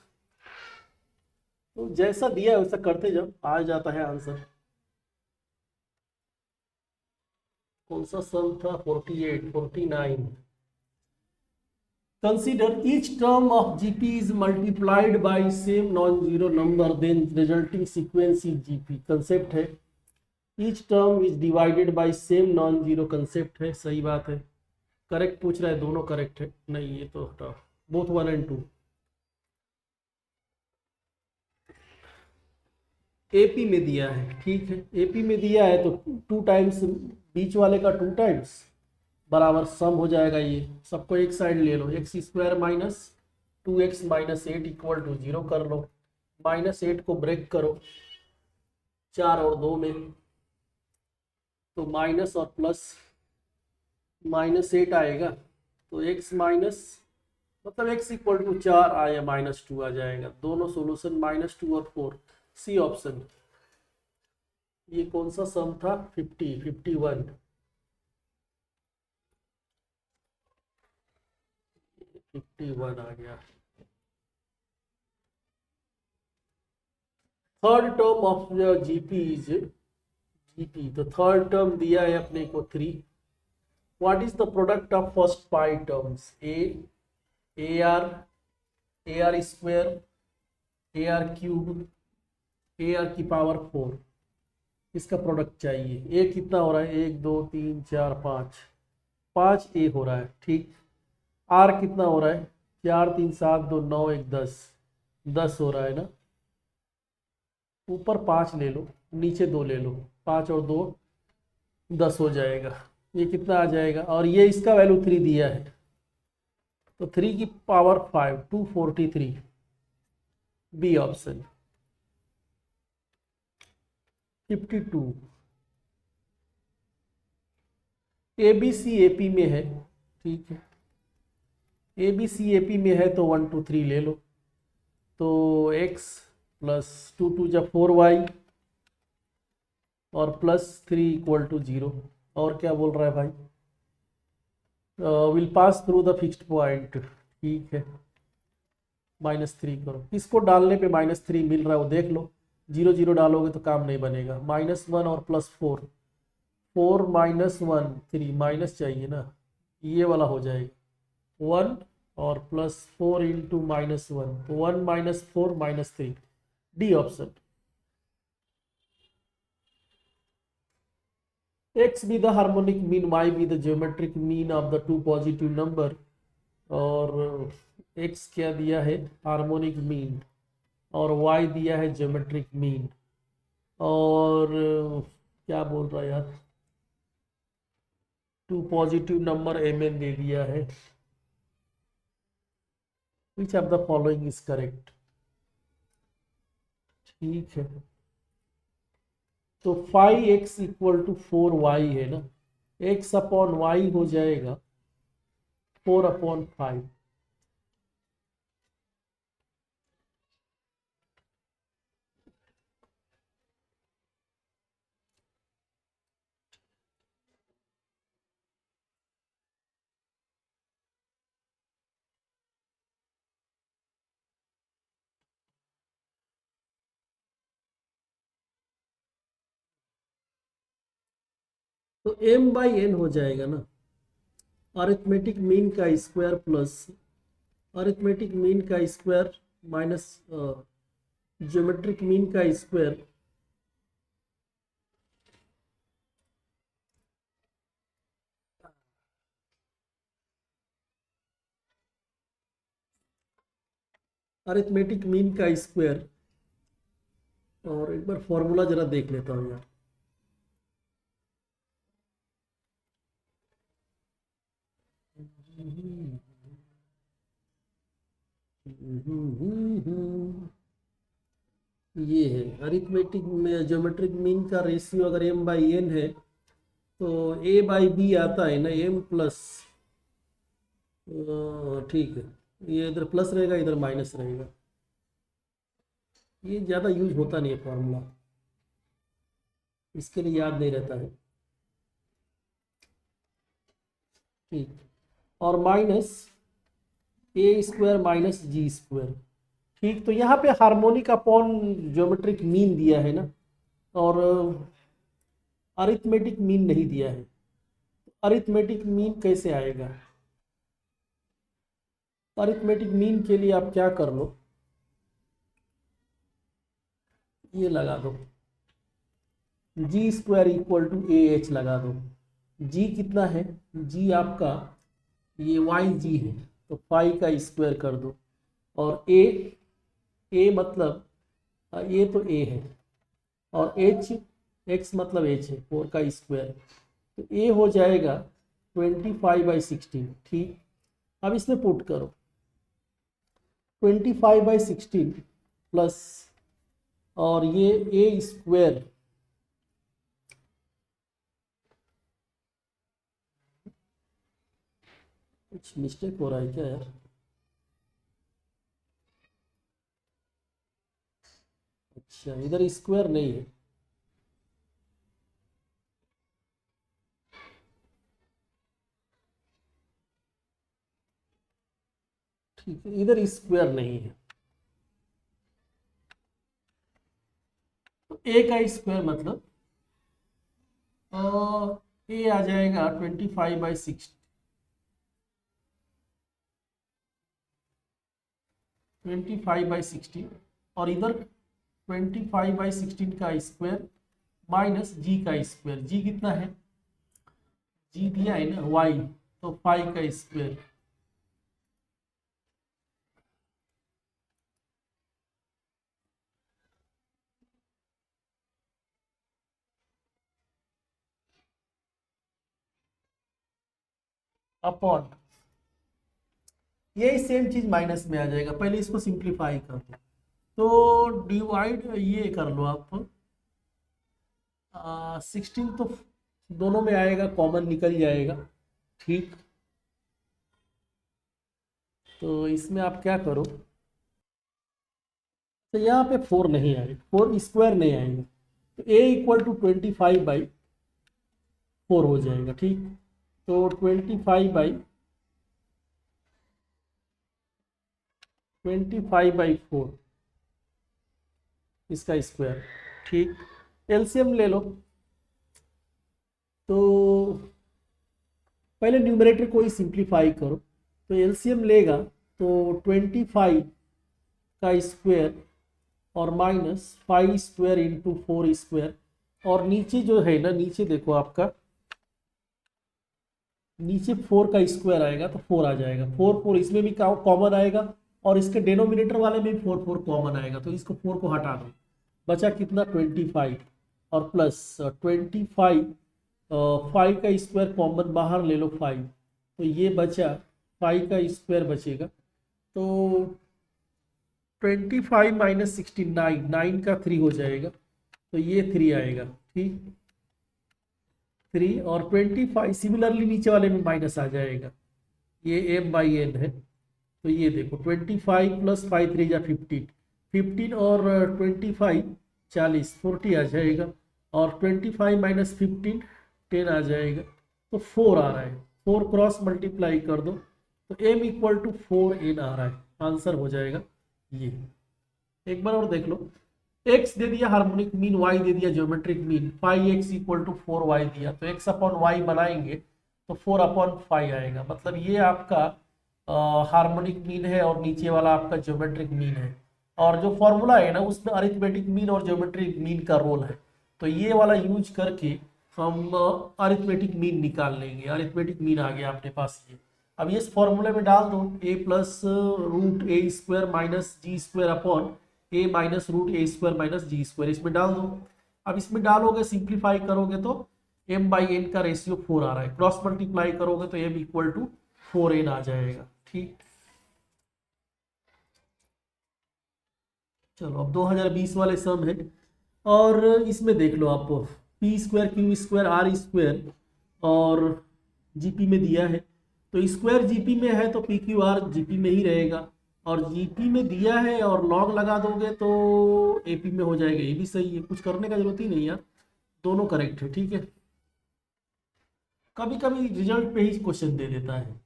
तो जैसा दिया है वैसा करते जाओ, आ जाता है आंसर। कौन सा सम था, 48 49। Consider each term of GP is multiplied by same non-zero number, then resulting sequence is GP। Concept है each term is divided by same non-zero, concept है, सही बात है। करेक्ट पूछ रहा है, दोनों करेक्ट है, नहीं ये तो हटाओ, बोथ 1 and 2। एपी में दिया है, ठीक है, एपी में दिया है तो 2 टाइम्स बीच वाले का 2 टाइम्स बराबर सम हो जाएगा। ये सबको एक साइड ले लो, x² - 2x - 8 = 0 कर लो, -8 को ब्रेक करो 4 और 2 में, तो माइनस और प्लस -8 आएगा, तो x माइनस मतलब x = 4 आया, -2 आ जाएगा। दोनों सोल्यूशन -2 और 4, सी ऑप्शन। ये कौन सा सम था, 51 आ गया। Third term of GP is GP, तो थर्ड टर्म दिया है अपने को 3। What is the product of first 5 terms, AR square, AR cube, AR की पावर 4, इसका प्रोडक्ट चाहिए। A कितना हो रहा है, 1 2 3 4 5 A हो रहा है, ठीक। R कितना हो रहा है, 4 3 7 2 9 1 10 हो रहा है ना। ऊपर 5 ले लो, नीचे 2 ले लो, 5 और 2 10 हो जाएगा। ये कितना आ जाएगा, और ये इसका वैल्यू 3 दिया है, तो 3 की power 5 243, b option. 52 ABC AP में है, ठीक है, ABC AP में है तो 1 2 3 ले लो, तो x + 2 2 जा 4y और +3 = 0। और क्या बोल रहा है भाई, will pass through the fixed point, ठीक है, -3 करो। किसको डालने पे -3 मिल रहा है वो देख लो, 0 0 डालोगे तो काम नहीं बनेगा। -1 और +4, 4 - 1 3, माइनस चाहिए ना, ये वाला हो जाएगा 1 और +4 × -1, तो 1 - 4 -3, D option. x be the harmonic mean, y be the geometric mean of the 2 positive number, और x क्या दिया है, हार्मोनिक मीन, और y दिया है ज्योमेट्रिक मीन, और क्या बोल रहा है यार, 2 पॉजिटिव नंबर mn दे दिया है। Which of the following is correct, ठीक है, तो 5x = 4y है ना, x/y हो जाएगा 4/5। तो m/n हो जाएगा ना, अरिथमेटिक मीन का स्क्वायर प्लस अरिथमेटिक मीन का स्क्वायर माइनस ज्योमेट्रिक मीन का स्क्वायर, अरिथमेटिक मीन का स्क्वायर। और एक बार फॉर्मूला जरा देख लेता हूँ यार, ये है अरिथमेटिक में ज्योमेट्रिक मीन का रेशियो अगर m/n है तो a/b आता है ना, m प्लस, ठीक है, ये इधर प्लस रहेगा, इधर माइनस रहेगा। ये ज़्यादा यूज होता नहीं है फॉर्मूला, इसके लिए याद नहीं रहता है। ठीक, और माइनस ए स्क्वायर माइनस जी स्क्वायर। ठीक, तो यहाँ पे हार्मोनिक अपॉन ज्योमेट्रिक मीन दिया है ना, और अरिथमेटिक मीन नहीं दिया है। अरिथमेटिक मीन कैसे आएगा? अरिथमेटिक मीन के लिए आप क्या कर लो, ये लगा दो, G square equal to A H लगा दो। जी कितना है? जी आपका ये वाई जी है, तो फाई का स्क्वायर कर दो। और ए मतलब ये तो ए है, और एच एक्स मतलब एच है, 4 का स्क्वायर, तो ए हो जाएगा 25/16। ठीक, अब इसमें पुट करो 25/16 प्लस, और ये ए स्क्वायर कुछ मिस्टेक हो रहा है क्या यार? अच्छा, इधर स्क्वायर नहीं है। ठीक है, इधर स्क्वायर नहीं है, तो ए का स्क्वायर मतलब ए आ जाएगा 25/16, 25/16, और इधर 25/16 का स्क्वायर माइनस जी का स्क्वायर। जी कितना है? जी दिया है ना वाई, तो 5 का स्क्वायर। अपॉन ये सेम चीज माइनस में आ जाएगा, पहले इसको सिंप्लीफाई कर दो, तो डिवाइड ये कर लो आप 16, तो दोनों में आएगा, कॉमन निकल जाएगा। ठीक, तो इसमें आप क्या करो, तो यहाँ पे 4 नहीं आएगा, 4 स्क्वायर नहीं आएगा, तो ए इक्वल टू 25/4 हो जाएगा। ठीक, तो 25/4 इसका स्क्वायर। ठीक, एलसीएम ले लो, तो पहले न्यूमरेटर को ही सिंप्लीफाई करो, तो एलसीएम लेगा तो 25 का स्क्वायर और माइनस 5 स्क्वायर इंटू 4 स्क्वायर, और नीचे जो है ना, नीचे देखो आपका नीचे 4 का स्क्वायर आएगा, तो 4 आ जाएगा, 4 इसमें भी कॉमन आएगा, और इसके डिनोमिनेटर वाले में भी 4 कॉमन आएगा, तो इसको 4 को हटा दो, बचा कितना 25, और प्लस 25, 5 का स्क्वायर कॉमन बाहर ले लो 5, तो ये बचा 5 का स्क्वायर बचेगा, तो 25 माइनस 69, 9 का 3 हो जाएगा, तो ये 3 आएगा। ठीक, 3 और 25 सिमिलरली नीचे वाले में माइनस आ जाएगा, ये m/n है, तो ये देखो 25 प्लस 5 3 या 15, 15 और 25 40, 40 आ जाएगा, और 25 माइनस 15 10 आ जाएगा, तो 4 आ रहा है, 4 क्रॉस मल्टीप्लाई कर दो, तो m इक्वल टू 4n आ रहा है, आंसर हो जाएगा ये। एक बार और देख लो, x दे दिया हार्मोनिक मीन, y दे दिया geometric mean, 5x equal to 4y दिया, तो x अपॉन y बनाएंगे तो 4/5 आएगा, मतलब ये आपका हार्मोनिक मीन है, और नीचे वाला आपका ज्योमेट्रिक मीन है, और जो फॉर्मूला है ना उसमें अरिथमेटिक मीन और ज्योमेट्रिक मीन का रोल है, तो ये वाला यूज करके हम अरिथमेटिक मीन निकाल लेंगे। अरिथमेटिक मीन आ गया अपने पास ये, अब ये इस फॉर्मूले में डाल दो, a plus root a square minus g square upon a minus root a square minus g square, इसमें डाल दो। अब इसमें डालोगे, सिंप्लीफाई करोगे तो m/n का रेशियो 4 आ रहा है, क्रॉस मल्टीप्लाई करोगे तो m इक्वल टू 4n आ जाएगा। ठीक, चलो अब 2020 वाले सम है, और इसमें देख लो आप, p square q square r square और जीपी में दिया है, तो स्क्वायर जीपी में है तो पी क्यू आर जीपी में ही रहेगा, और जीपी में दिया है और लॉग लगा दोगे तो एपी में हो जाएगा। ये भी सही है, कुछ करने का जरूरत ही नहीं यार, दोनों करेक्ट है। ठीक है, कभी कभी रिजल्ट पे ही क्वेश्चन दे देता है।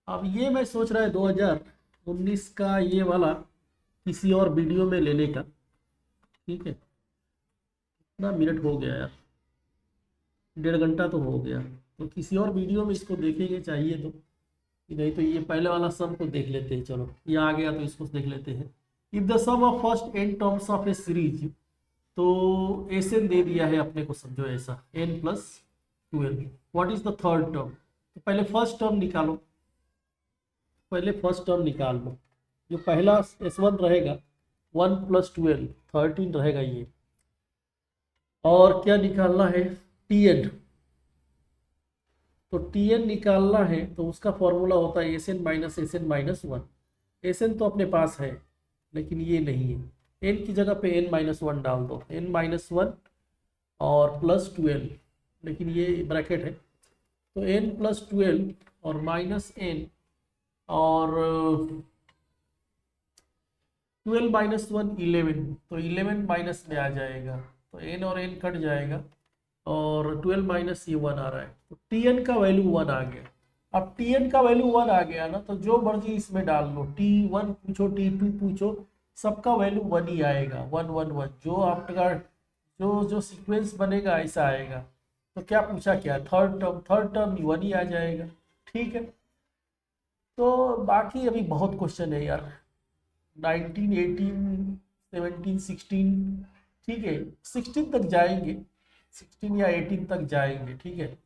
अब ये मैं सोच रहा है 2019 का ये वाला किसी और वीडियो में लेने का। ठीक है, कितना मिनट हो गया यार, 1.5 घंटा तो हो गया, तो किसी और वीडियो में इसको देखेंगे चाहिए तो, नहीं तो ये पहले वाला सम को देख लेते हैं। चलो ये आ गया तो इसको देख लेते हैं। If the sum of first n terms of a series, तो एस एन दे दिया है अपने को, समझो ऐसा n+12। What is the third term? तो पहले फर्स्ट टर्म निकालो, पहले फर्स्ट टर्म निकाल लो। जो पहला s1 रहेगा 1+12 13 रहेगा ये। और क्या निकालना है? tn। तो tn निकालना है तो उसका फॉर्मूला होता है Sn-Sn-1। Sn तो अपने पास है लेकिन ये नहीं है, n की जगह पे n-1 डाल दो, n-1 और +12, लेकिन ये ब्रैकेट है तो n+12 और -n और 12 - 1 11, तो 11 माइनस में आ जाएगा तो n और n कट जाएगा और 12 माइनस ये 1 आ रहा है, तो tn का वैल्यू 1 आ गया। अब tn का वैल्यू 1 आ गया ना, तो जो मर्जी इसमें डाल लो, t1 पूछो t2 पूछो, सबका वैल्यू 1 ही आएगा, 1 1 1। जो आपका जो जो सीक्वेंस बनेगा ऐसा आएगा। तो क्या पूछा, क्या थर्ड टर्म 1 ही आ जाएगा। ठीक है, तो बाकी अभी बहुत क्वेश्चन है यार, 19 18 17 16, ठीक है 16 तक जाएंगे, 16 या 18 तक जाएंगे। ठीक है,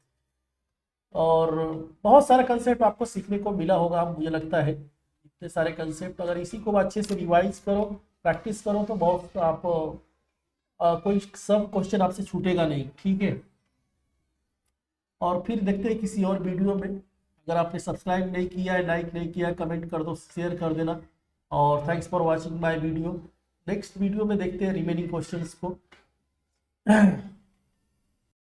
और बहुत सारा कंसेप्ट आपको सीखने को मिला होगा, मुझे लगता है इतने सारे कंसेप्ट अगर इसी को अच्छे से रिवाइज करो, प्रैक्टिस करो, तो बहुत आप कोई सब क्वेश्चन आपसे छूटेगा नहीं। ठीक है, और फिर देखते हैं किसी और वीडियो में। अगर आपने सब्सक्राइब नहीं किया है, लाइक नहीं किया है, कमेंट कर दो, शेयर कर देना। और thanks for watching my video. Next video में देखते हैं रिमेनिंग क्वेश्चंस को।